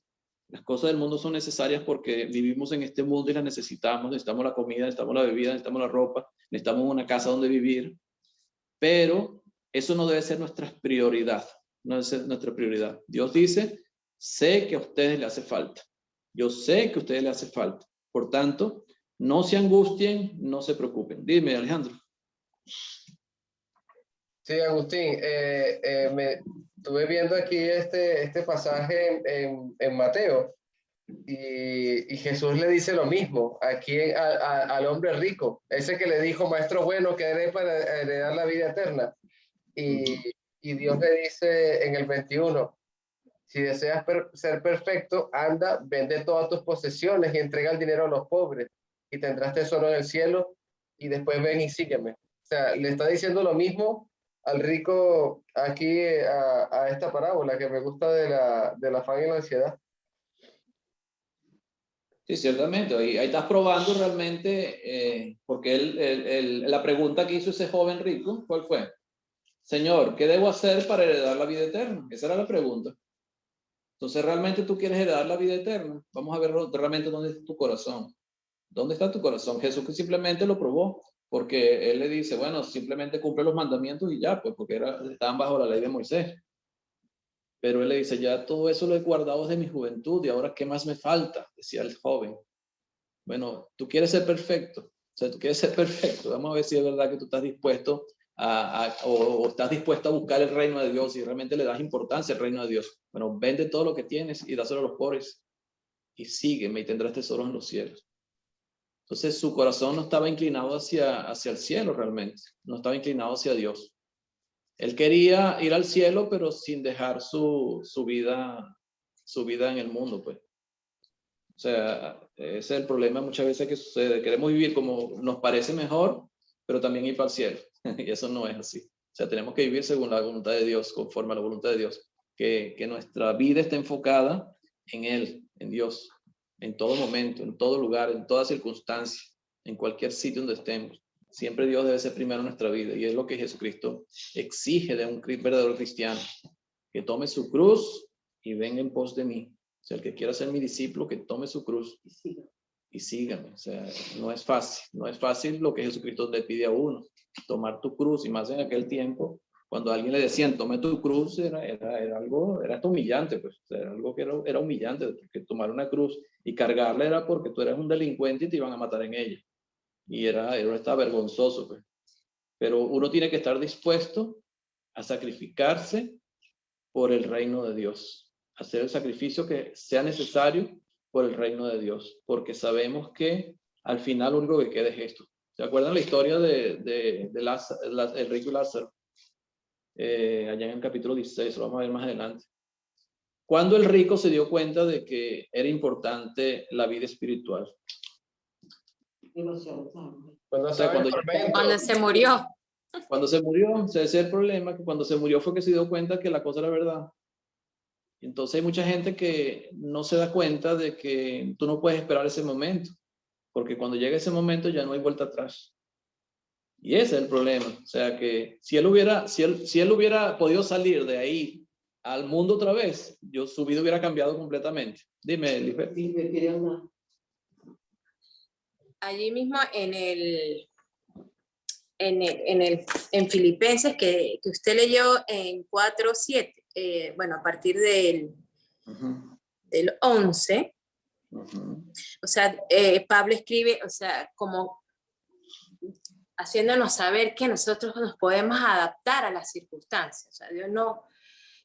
Las cosas del mundo son necesarias porque vivimos en este mundo y las necesitamos. Necesitamos la comida, necesitamos la bebida, necesitamos la ropa, necesitamos una casa donde vivir. Pero eso no debe ser nuestra prioridad. No debe ser nuestra prioridad. Dios dice, sé que a ustedes les hace falta. Yo sé que a ustedes les hace falta. Por tanto, no se angustien, no se preocupen. Dime, Alejandro. Sí, Agustín, me estuve viendo aquí este pasaje en Mateo Y Jesús le dice lo mismo aquí al hombre rico, ese que le dijo, maestro bueno, ¿qué haré para heredar la vida eterna? Y Dios le dice en el 21, si deseas ser perfecto, anda, vende todas tus posesiones y entrega el dinero a los pobres y tendrás tesoro en el cielo y después ven y sígueme. O sea, le está diciendo lo mismo al rico aquí a esta parábola que me gusta del afán y la ansiedad. Sí, ciertamente. Ahí estás probando realmente, porque la pregunta que hizo ese joven rico, ¿cuál fue? Señor, ¿qué debo hacer para heredar la vida eterna? Esa era la pregunta. Entonces, ¿realmente tú quieres heredar la vida eterna? Vamos a ver realmente dónde está tu corazón. ¿Dónde está tu corazón? Jesús que simplemente lo probó, porque él le dice, bueno, simplemente cumple los mandamientos y ya, pues porque estaban bajo la ley de Moisés. Pero él le dice, ya todo eso lo he guardado desde mi juventud y ahora, ¿qué más me falta? Decía el joven. Bueno, tú quieres ser perfecto. O sea, tú quieres ser perfecto. Vamos a ver si es verdad que tú estás dispuesto o estás dispuesto a buscar el reino de Dios y realmente le das importancia al reino de Dios. Bueno, vende todo lo que tienes y dáselo a los pobres y sígueme y tendrás tesoros en los cielos. Entonces su corazón no estaba inclinado hacia el cielo realmente, no estaba inclinado hacia Dios. Él quería ir al cielo, pero sin dejar su vida en el mundo, pues. O sea, ese es el problema muchas veces que sucede. Queremos vivir como nos parece mejor, pero también ir para el cielo. Y eso no es así. O sea, tenemos que vivir según la voluntad de Dios, conforme a la voluntad de Dios. Que nuestra vida esté enfocada en Él, en Dios, en todo momento, en todo lugar, en toda circunstancia, en cualquier sitio donde estemos. Siempre Dios debe ser primero en nuestra vida. Y es lo que Jesucristo exige de un verdadero cristiano. Que tome su cruz y venga en pos de mí. O sea, el que quiera ser mi discípulo, que tome su cruz y sígame. O sea, no es fácil lo que Jesucristo le pide a uno, tomar tu cruz, y más en aquel tiempo, cuando a alguien le decían, tome tu cruz, era algo, era humillante, pues, o sea, era algo que era humillante, porque tomar una cruz y cargarla era porque tú eras un delincuente y te iban a matar en ella. Y estaba vergonzoso, pues. Pero uno tiene que estar dispuesto a sacrificarse por el reino de Dios, hacer el sacrificio que sea necesario por el reino de Dios, porque sabemos que al final lo único que queda es esto. ¿Se acuerdan la historia de Lázaro, el rico Lázaro? Allá en el capítulo 16, lo vamos a ver más adelante. Cuando el rico se dio cuenta de que era importante la vida espiritual. Cuando se murió. Cuando se murió, o sea, ese es el problema, que cuando se murió fue que se dio cuenta que la cosa era verdad. Entonces hay mucha gente que no se da cuenta de que tú no puedes esperar ese momento, porque cuando llega ese momento ya no hay vuelta atrás. Y ese es el problema. O sea que si él hubiera podido salir de ahí al mundo otra vez, su vida hubiera cambiado completamente. Dime, Lisbeth. Allí mismo en Filipenses que usted leyó en 4:7, bueno, a partir del 11, o sea, Pablo escribe, o sea, como haciéndonos saber que nosotros nos podemos adaptar a las circunstancias. O sea, Dios no,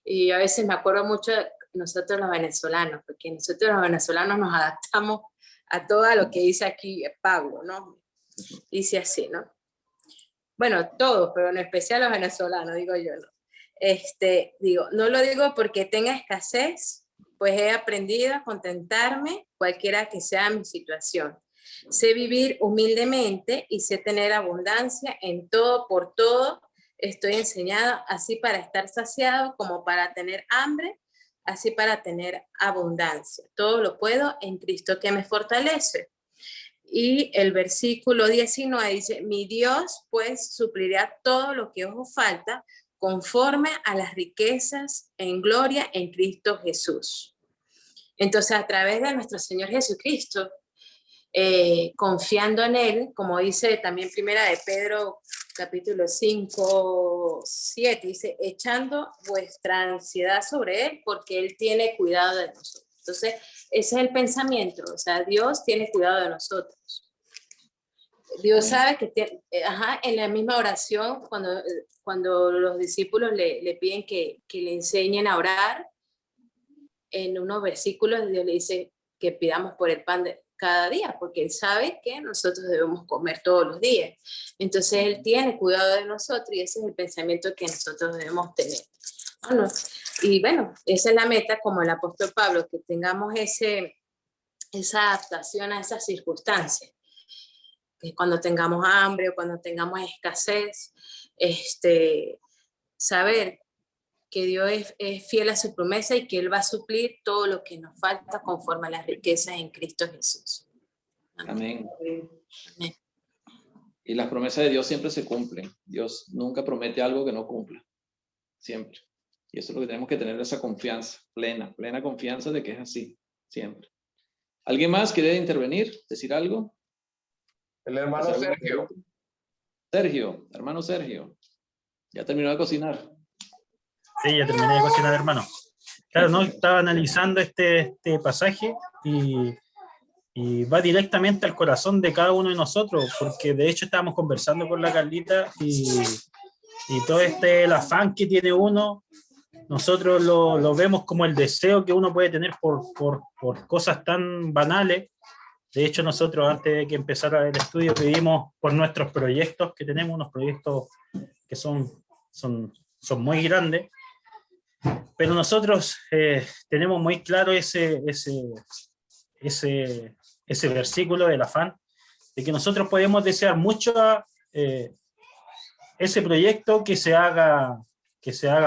y a veces me acuerdo mucho de nosotros los venezolanos, porque nosotros los venezolanos nos adaptamos a todo lo que dice aquí Pablo, ¿no? Dice así, ¿no? Bueno, todos, pero en especial los venezolanos, digo yo, ¿no? No lo digo porque tenga escasez, pues he aprendido a contentarme cualquiera que sea mi situación. Sé vivir humildemente y sé tener abundancia en todo, por todo. Estoy enseñado así para estar saciado como para tener hambre, así para tener abundancia. Todo lo puedo en Cristo que me fortalece. Y el versículo 19 dice, mi Dios pues suplirá todo lo que os falta conforme a las riquezas en gloria en Cristo Jesús. Entonces, a través de nuestro Señor Jesucristo, confiando en Él, como dice también primera de Pedro, capítulo 5:7, dice, echando vuestra ansiedad sobre Él, porque Él tiene cuidado de nosotros. Entonces, ese es el pensamiento, o sea, Dios tiene cuidado de nosotros. Dios sabe que en la misma oración, cuando los discípulos le piden que le enseñen a orar, en unos versículos Dios le dice que pidamos por el pan de cada día, porque Él sabe que nosotros debemos comer todos los días. Entonces Él tiene cuidado de nosotros y ese es el pensamiento que nosotros debemos tener. Bueno, y bueno, esa es la meta, como el apóstol Pablo, que tengamos esa adaptación a esas circunstancias. Que cuando tengamos hambre o cuando tengamos escasez, saber que Dios es fiel a su promesa y que Él va a suplir todo lo que nos falta conforme a las riquezas en Cristo Jesús. Amén. Amén. Y las promesas de Dios siempre se cumplen. Dios nunca promete algo que no cumpla. Siempre. Y eso es lo que tenemos que tener, esa confianza, plena confianza de que es así, siempre. ¿Alguien más quiere intervenir, decir algo? El hermano Sergio. Sergio, hermano Sergio. ¿Ya terminó de cocinar? Sí, ya terminé de cocinar, hermano. Claro, no, estaba analizando este pasaje y va directamente al corazón de cada uno de nosotros, porque de hecho estábamos conversando con la Carlita y todo el afán que tiene uno, nosotros lo vemos como el deseo que uno puede tener por cosas tan banales. De hecho, nosotros antes de que empezara el estudio pedimos por nuestros proyectos, que tenemos unos proyectos que son muy grandes, pero nosotros tenemos muy claro ese versículo del afán, de que nosotros podemos desear mucho ese proyecto que se haga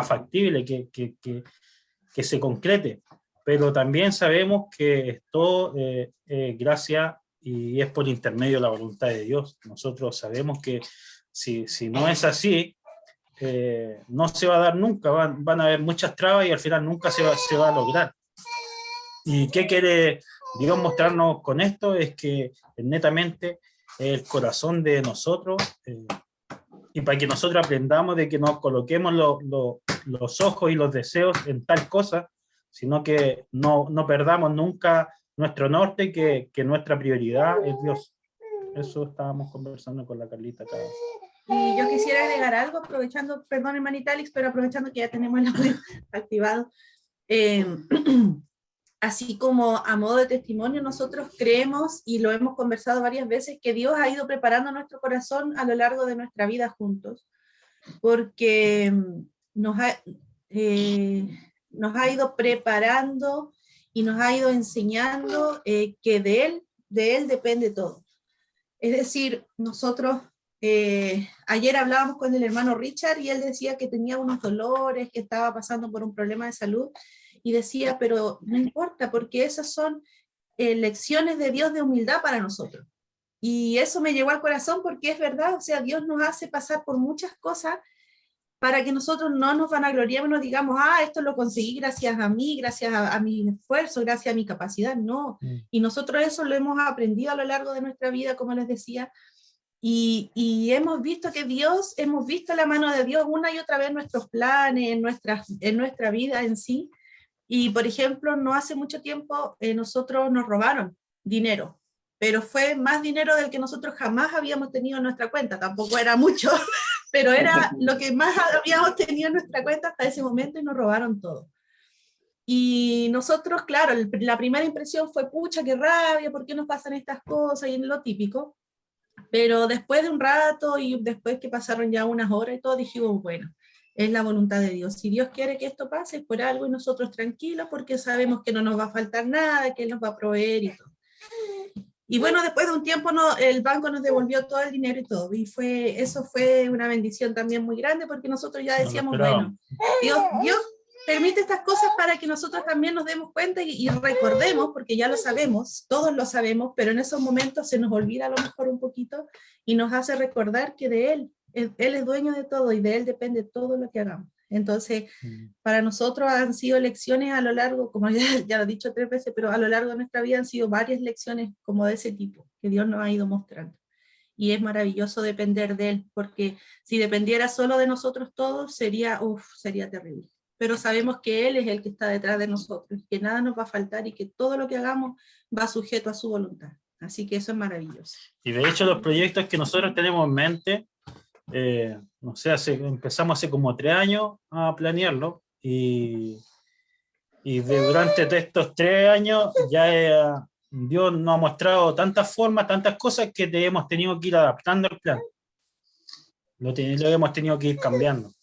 factible, que se concrete, pero también sabemos que esto gracias y es por intermedio de la voluntad de Dios. Nosotros sabemos que si no es así, no se va a dar nunca, van a haber muchas trabas y al final nunca se va a lograr. ¿Y qué quiere Dios mostrarnos con esto? Es que netamente el corazón de nosotros, y para que nosotros aprendamos de que nos coloquemos los ojos y los deseos en tal cosa, sino que no perdamos nunca nuestro norte, que nuestra prioridad es Dios. Eso estábamos conversando con la Carlita acá. Y yo quisiera agregar algo, aprovechando, perdón hermanita Alex, pero aprovechando que ya tenemos el audio activado. Así como a modo de testimonio, nosotros creemos, y lo hemos conversado varias veces, que Dios ha ido preparando nuestro corazón a lo largo de nuestra vida juntos, porque nos ha ido preparando y nos ha ido enseñando que de Él depende todo. Es decir, nosotros ayer hablábamos con el hermano Richard y él decía que tenía unos dolores, que estaba pasando por un problema de salud, y decía, pero no importa, porque esas son lecciones de Dios de humildad para nosotros. Y eso me llegó al corazón porque es verdad, o sea, Dios nos hace pasar por muchas cosas para que nosotros no nos vanagloriemos, no digamos, esto lo conseguí gracias a mí, gracias a mi esfuerzo, gracias a mi capacidad, no. Y nosotros eso lo hemos aprendido a lo largo de nuestra vida, como les decía, y hemos visto que hemos visto la mano de Dios una y otra vez en nuestros planes, en nuestra vida en sí. Y, por ejemplo, no hace mucho tiempo nosotros nos robaron dinero, pero fue más dinero del que nosotros jamás habíamos tenido en nuestra cuenta. Tampoco era mucho, pero era lo que más habíamos tenido en nuestra cuenta hasta ese momento y nos robaron todo. Y nosotros, claro, la primera impresión fue, pucha, qué rabia, ¿por qué nos pasan estas cosas? Y en lo típico. Pero después de un rato y después que pasaron ya unas horas y todo, dijimos, bueno, es la voluntad de Dios. Si Dios quiere que esto pase, es por algo y nosotros tranquilos porque sabemos que no nos va a faltar nada, que Él nos va a proveer y todo. Y bueno, después de un tiempo el banco nos devolvió todo el dinero y todo. Y eso fue una bendición también muy grande porque nosotros ya decíamos, bueno, Dios permite estas cosas para que nosotros también nos demos cuenta y recordemos, porque ya lo sabemos, todos lo sabemos, pero en esos momentos se nos olvida a lo mejor un poquito y nos hace recordar que de Él es dueño de todo y de Él depende todo lo que hagamos. Entonces, para nosotros han sido lecciones a lo largo, como ya lo he dicho 3 veces, pero a lo largo de nuestra vida han sido varias lecciones como de ese tipo, que Dios nos ha ido mostrando. Y es maravilloso depender de Él, porque si dependiera solo de nosotros todos, sería terrible. Pero sabemos que Él es el que está detrás de nosotros, que nada nos va a faltar y que todo lo que hagamos va sujeto a su voluntad. Así que eso es maravilloso. Y de hecho los proyectos que nosotros tenemos en mente, no sé, empezamos hace como 3 años a planearlo y Y durante estos 3 años ya Dios nos ha mostrado tantas formas, tantas cosas que hemos tenido que ir adaptando al plan. Lo hemos tenido que ir cambiando.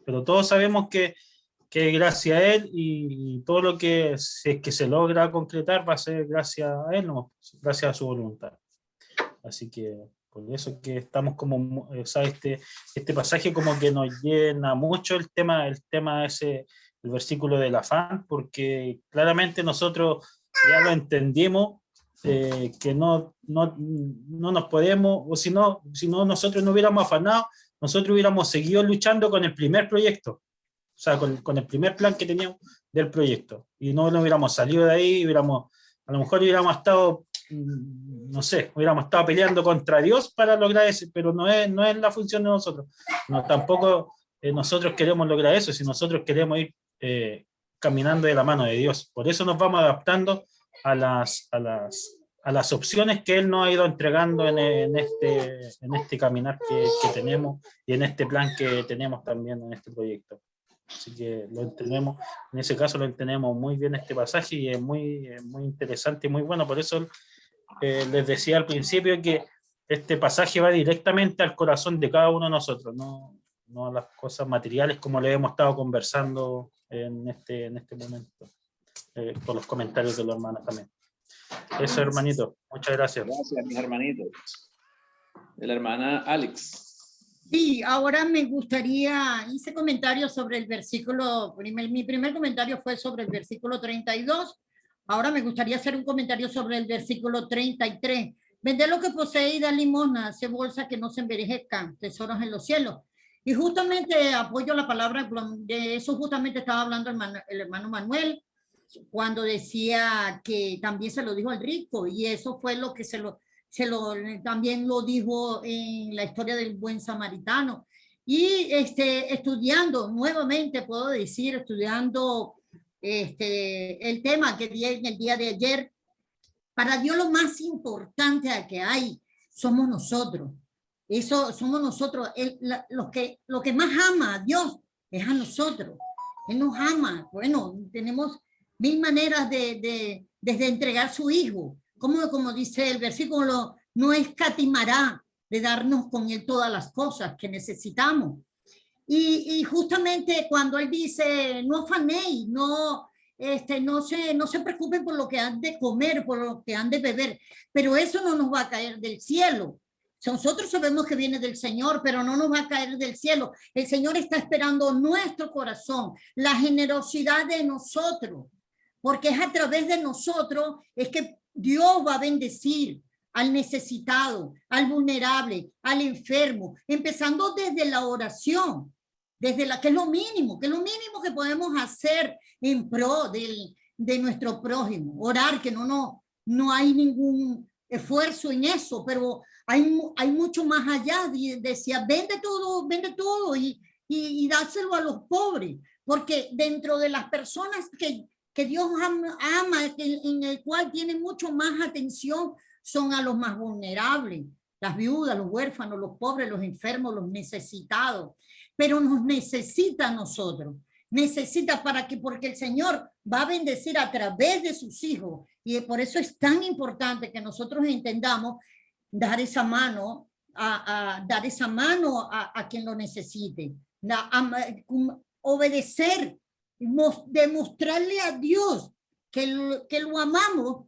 Pero todos sabemos que gracias a Él y todo lo que se logra concretar va a ser gracias a Él, no, gracias a su voluntad. Así que por eso que estamos como, o sea, este pasaje como que nos llena mucho el tema ese, el versículo del afán, porque claramente nosotros ya lo entendimos, que no nos podemos, o si no nosotros no hubiéramos afanado, nosotros hubiéramos seguido luchando con el primer proyecto, o sea, con el primer plan que teníamos del proyecto, y no hubiéramos salido de ahí, a lo mejor hubiéramos estado, no sé, hubiéramos estado peleando contra Dios para lograr eso, pero no es la función de nosotros. No, tampoco nosotros queremos lograr eso, si nosotros queremos ir caminando de la mano de Dios. Por eso nos vamos adaptando a las opciones que Él nos ha ido entregando en este caminar que tenemos y en este plan que tenemos también en este proyecto. Así que lo entendemos, en ese caso lo entendemos muy bien este pasaje y es muy interesante y muy bueno. Por eso les decía al principio que este pasaje va directamente al corazón de cada uno de nosotros, no a las cosas materiales como le hemos estado conversando en este momento, por los comentarios de los hermanos también. Eso, hermanito, muchas gracias. Gracias, mis hermanitos. De la hermana Alex. Sí, ahora me gustaría, hice comentarios sobre el versículo, mi primer comentario fue sobre el versículo 32, ahora me gustaría hacer un comentario sobre el versículo 33. Vender lo que posee y dar limosna, hace bolsa que no se envejezcan, tesoros en los cielos. Y justamente apoyo la palabra, de eso justamente estaba hablando el hermano Manuel, cuando decía que también se lo dijo al rico, y eso fue lo que también lo dijo en la historia del buen samaritano. Y estudiando, nuevamente puedo decir, estudiando el tema que di en el día de ayer, para Dios lo más importante que hay somos nosotros. Eso somos nosotros. Lo que más ama a Dios es a nosotros. Él nos ama. Bueno, tenemos 1000 maneras de entregar su hijo. Como dice el versículo, no escatimará de darnos con él todas las cosas que necesitamos. Y justamente cuando él dice, no afanéis, no se preocupen por lo que han de comer, por lo que han de beber, pero eso no nos va a caer del cielo. Nosotros sabemos que viene del Señor, pero no nos va a caer del cielo. El Señor está esperando nuestro corazón, la generosidad de nosotros, porque es a través de nosotros es que Dios va a bendecir al necesitado, al vulnerable, al enfermo, empezando desde la oración, que es lo mínimo que podemos hacer en pro de nuestro prójimo. Orar, que no hay ningún esfuerzo en eso, pero hay mucho más allá. Decía, vende todo y dáselo a los pobres, porque dentro de las personas que Dios ama, en el cual tiene mucho más atención, son a los más vulnerables, las viudas, los huérfanos, los pobres, los enfermos, los necesitados. Pero nos necesita a nosotros, porque el Señor va a bendecir a través de sus hijos, y por eso es tan importante que nosotros entendamos dar esa mano a quien lo necesite, obedecer, demostrarle a Dios que lo amamos,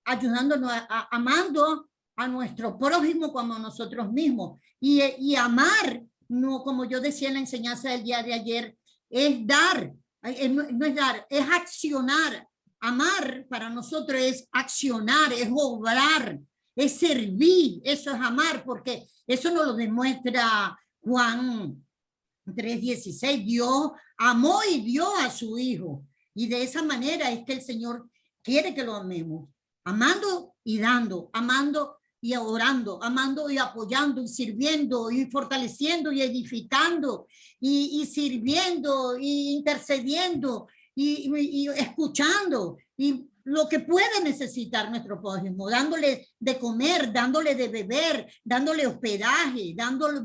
ayudándonos, amando a nuestro prójimo como a nosotros mismos. Y amar, no, como yo decía en la enseñanza del día de ayer, es dar, no es dar, es accionar. Amar para nosotros es accionar, es obrar, es servir. Eso es amar, porque eso nos lo demuestra Juan 3:16. Dios amó y dio a su hijo, y de esa manera es que el Señor quiere que lo amemos, amando y dando, amando y orando, amando y apoyando y sirviendo y fortaleciendo y edificando y sirviendo y intercediendo y escuchando y lo que puede necesitar nuestro prójimo, dándole de comer, dándole de beber, dándole hospedaje,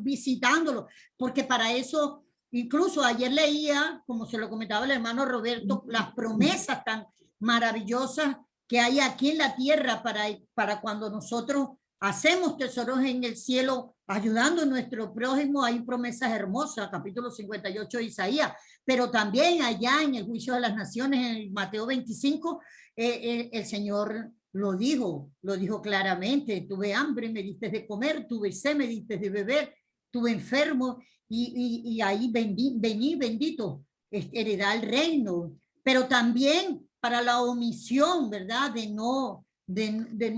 visitándolo, porque para eso Incluso ayer leía, como se lo comentaba el hermano Roberto, las promesas tan maravillosas que hay aquí en la tierra para cuando nosotros hacemos tesoros en el cielo, ayudando a nuestro prójimo. Hay promesas hermosas, capítulo 58 de Isaías, pero también allá en el juicio de las naciones, en el Mateo 25, el Señor lo dijo claramente: tuve hambre, me diste de comer, tuve sed, me diste de beber, tuve enfermo, y ahí vení bendito, heredar el reino. Pero también para la omisión, ¿verdad? De no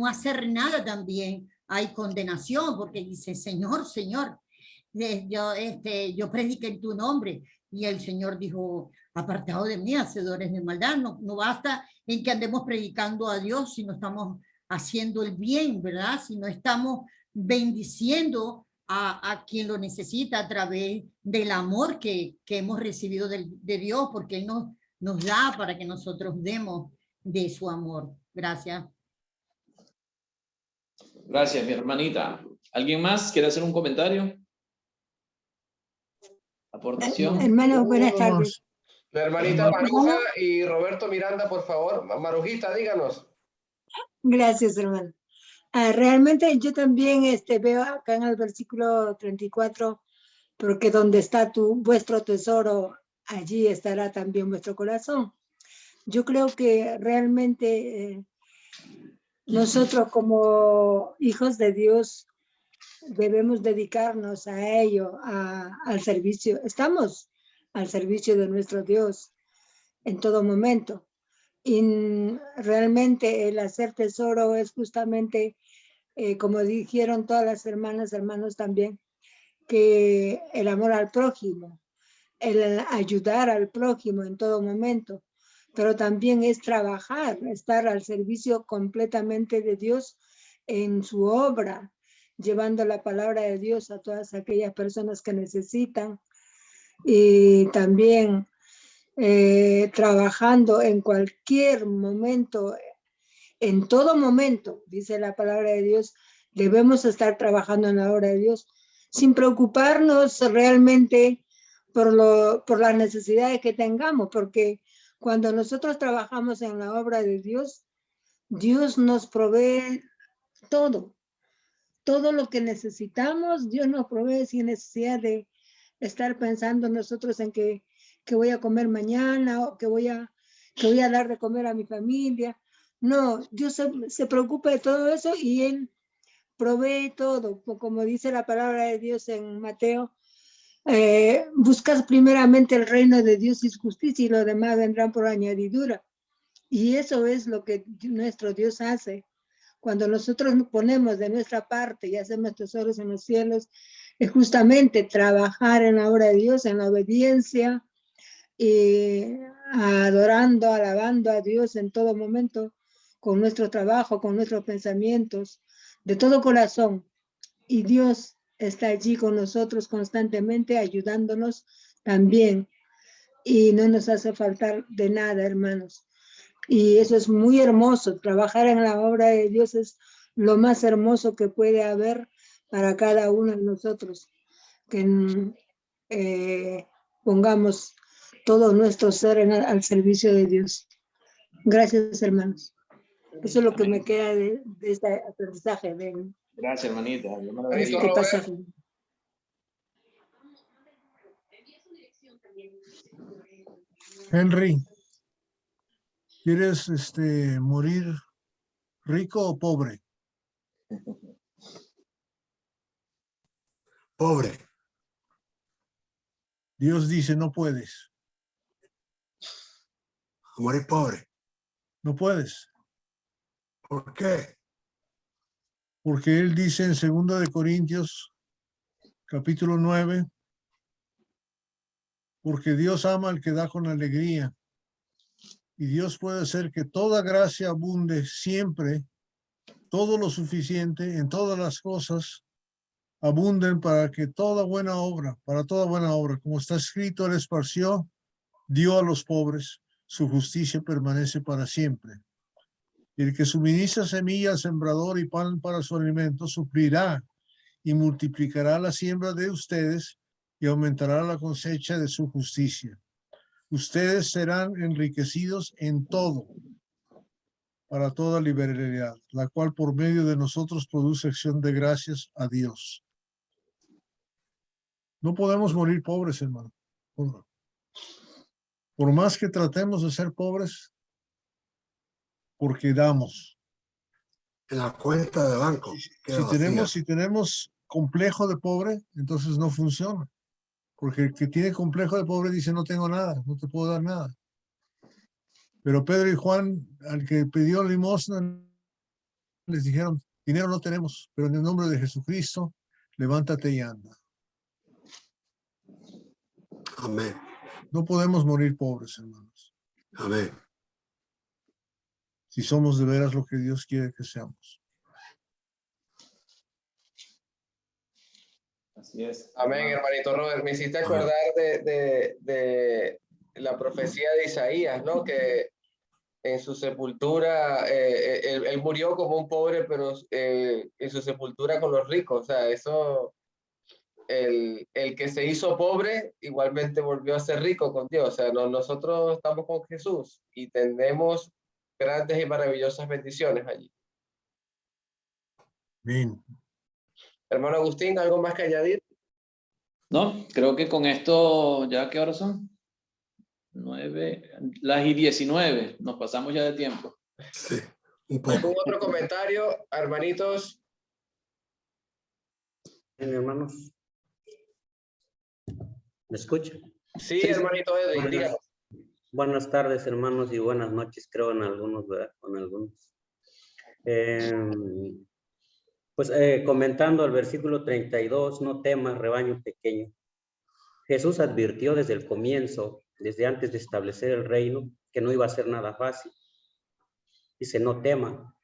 hacer nada también hay condenación, porque dice: Señor, Señor, yo prediqué en tu nombre. Y el Señor dijo: apartado de mí, hacedores de maldad. No basta en que andemos predicando a Dios si no estamos haciendo el bien, ¿verdad? Si no estamos bendiciendo a quien lo necesita a través del amor que hemos recibido de Dios, porque Él nos da para que nosotros demos de su amor. Gracias. Gracias, mi hermanita. ¿Alguien más quiere hacer un comentario? ¿Aportación? Hermano, buenas tardes. La hermanita Maruja y Roberto Miranda, por favor. Marujita, díganos. Gracias, hermano. Realmente yo también veo acá en el versículo 34, porque donde está vuestro tesoro, allí estará también vuestro corazón. Yo creo que realmente nosotros como hijos de Dios debemos dedicarnos a ello, al servicio. Estamos al servicio de nuestro Dios en todo momento. Y realmente el hacer tesoro es justamente, como dijeron todas las hermanos también, que el amor al prójimo, el ayudar al prójimo en todo momento, pero también es trabajar, estar al servicio completamente de Dios en su obra, llevando la palabra de Dios a todas aquellas personas que necesitan, y también trabajando en cualquier momento, en todo momento, dice la palabra de Dios, debemos estar trabajando en la obra de Dios, sin preocuparnos realmente por las necesidades que tengamos, porque cuando nosotros trabajamos en la obra de Dios, Dios nos provee todo lo que necesitamos. Dios nos provee sin necesidad de estar pensando nosotros en que voy a comer mañana, o que voy a dar de comer a mi familia. No, Dios se preocupa de todo eso y Él provee todo. Como dice la palabra de Dios en Mateo, buscas primeramente el reino de Dios y su justicia, y lo demás vendrán por añadidura. Y eso es lo que nuestro Dios hace. Cuando nosotros ponemos de nuestra parte y hacemos tesoros en los cielos, es justamente trabajar en la obra de Dios, en la obediencia, y adorando, alabando a Dios en todo momento, con nuestro trabajo, con nuestros pensamientos, de todo corazón. Y Dios está allí con nosotros constantemente, ayudándonos también. Y no nos hace faltar de nada, hermanos. Y eso es muy hermoso. Trabajar en la obra de Dios es lo más hermoso que puede haber para cada uno de nosotros. Que pongamos todo nuestro ser al servicio de Dios. Gracias, hermanos. Eso es lo que me queda de este aprendizaje. Gracias, hermanita. Este pasaje. Henry, ¿quieres morir rico o pobre? Pobre. Dios dice: no puedes. Morir pobre. No puedes. ¿Por qué? Porque Él dice en 2 de Corintios, capítulo 9, porque Dios ama al que da con alegría, y Dios puede hacer que toda gracia abunde siempre, todo lo suficiente, en todas las cosas, abunden para toda buena obra, como está escrito: Él esparció, dio a los pobres, su justicia permanece para siempre. Y el que suministra semilla al sembrador y pan para su alimento, suplirá y multiplicará la siembra de ustedes y aumentará la cosecha de su justicia. Ustedes serán enriquecidos en todo, para toda liberalidad, la cual por medio de nosotros produce acción de gracias a Dios. No podemos morir pobres, hermano. Por más que tratemos de ser pobres, porque damos. En la cuenta de banco. Si tenemos complejo de pobre, entonces no funciona. Porque el que tiene complejo de pobre dice, no tengo nada, no te puedo dar nada. Pero Pedro y Juan, al que pidió limosna, les dijeron, dinero no tenemos, pero en el nombre de Jesucristo, levántate y anda. Amén. No podemos morir pobres, hermanos. Amén. Si somos de veras lo que Dios quiere que seamos. Así es. Amén, hermanito Robert. Me hiciste acordar de la profecía de Isaías, ¿no? Que en su sepultura, él murió como un pobre, pero en su sepultura con los ricos. O sea, eso, el que se hizo pobre, igualmente volvió a ser rico con Dios. O sea, nosotros estamos con Jesús y tenemos grandes y maravillosas bendiciones allí. Bien. Hermano Agustín, ¿algo más que añadir? No, creo que con esto, ¿ya qué horas son? 9:19, nos pasamos ya de tiempo. Sí, un poco. ¿Algún otro comentario, hermanitos? Bien, hermanos. ¿Me escucha? Sí, hermanito Edwin, díganos. Buenas tardes, hermanos, y buenas noches, creo, en algunos, ¿verdad? Con algunos. Comentando el versículo 32, no temas, rebaño pequeño. Jesús advirtió desde el comienzo, desde antes de establecer el reino, que no iba a ser nada fácil. Dice, no tema.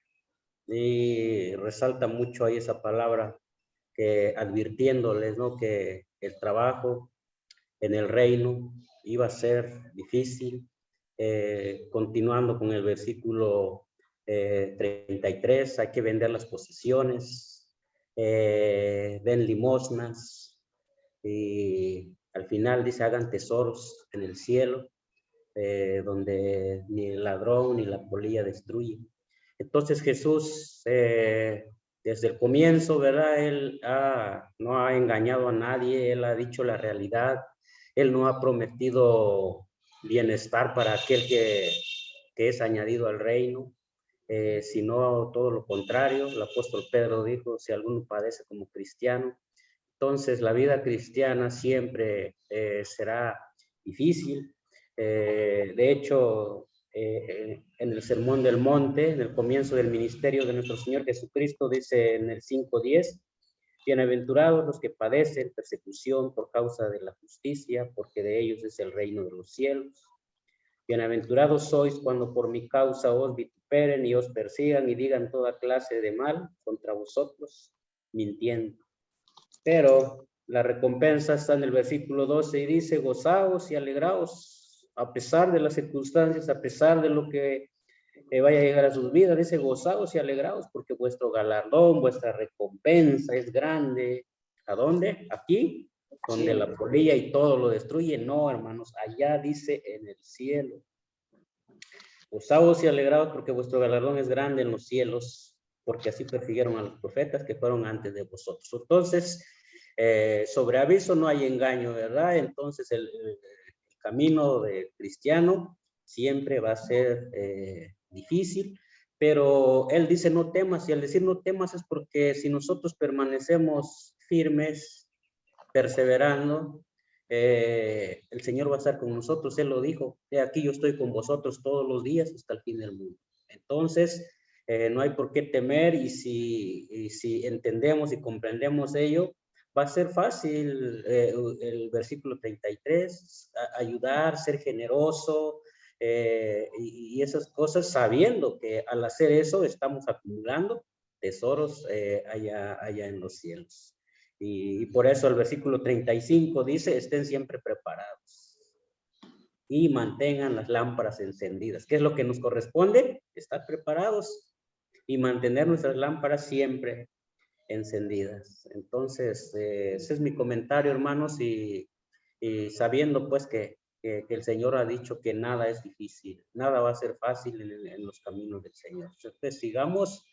Y resalta mucho ahí esa palabra, que advirtiéndoles, ¿no? Que el trabajo en el reino iba a ser difícil. Continuando con el versículo 33, hay que vender las posesiones, den limosnas, y al final dice, hagan tesoros en el cielo, donde ni el ladrón ni la polilla destruyen. Entonces Jesús, desde el comienzo, ¿verdad? Él no ha engañado a nadie, él ha dicho la realidad, él no ha prometido bienestar para aquel que es añadido al reino, sino todo lo contrario. El apóstol Pedro dijo, si alguno padece como cristiano, entonces la vida cristiana siempre será difícil. De hecho, en el Sermón del Monte, en el comienzo del ministerio de nuestro Señor Jesucristo, dice en el 5:10, bienaventurados los que padecen persecución por causa de la justicia, porque de ellos es el reino de los cielos. Bienaventurados sois cuando por mi causa os vituperen y os persigan y digan toda clase de mal contra vosotros, mintiendo. Pero la recompensa está en el versículo 12 y dice, gozaos y alegraos a pesar de las circunstancias, a pesar de lo que vaya a llegar a sus vidas. Dice, gozaos y alegraos porque vuestro galardón, vuestra recompensa es grande. ¿A dónde? Aquí, donde la polilla y todo lo destruye. No, hermanos, allá dice en el cielo. Gozaos y alegraos porque vuestro galardón es grande en los cielos, porque así persiguieron a los profetas que fueron antes de vosotros. Entonces, sobre aviso no hay engaño, ¿verdad? Entonces el camino de cristiano siempre va a ser difícil, pero él dice no temas, y al decir no temas es porque si nosotros permanecemos firmes, perseverando, el Señor va a estar con nosotros. Él lo dijo, he aquí yo estoy con vosotros todos los días hasta el fin del mundo. Entonces, no hay por qué temer, y si entendemos y comprendemos ello, va a ser fácil. El versículo 33, ayudar, ser generoso, y esas cosas, sabiendo que al hacer eso estamos acumulando tesoros allá en los cielos. Y por eso el versículo 35 dice, estén siempre preparados y mantengan las lámparas encendidas. ¿Qué es lo que nos corresponde? Estar preparados y mantener nuestras lámparas siempre encendidas. Entonces, ese es mi comentario, hermanos, y sabiendo pues que el Señor ha dicho que nada es difícil, nada va a ser fácil en los caminos del Señor. Entonces, sigamos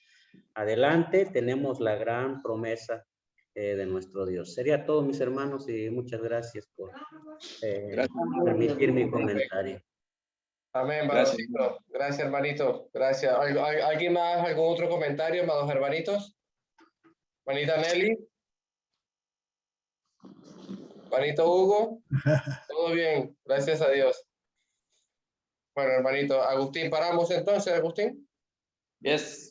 adelante, tenemos la gran promesa de nuestro Dios. Sería todo, mis hermanos, y muchas gracias por permitir mi comentario. Amén, hermanito. Gracias, hermanito. Gracias. ¿Alguien más, algún otro comentario, amados hermanitos? Manita Nelly. Manito Hugo. Todo bien, gracias a Dios. Bueno, hermanito, Agustín, ¿paramos entonces, Agustín? Yes.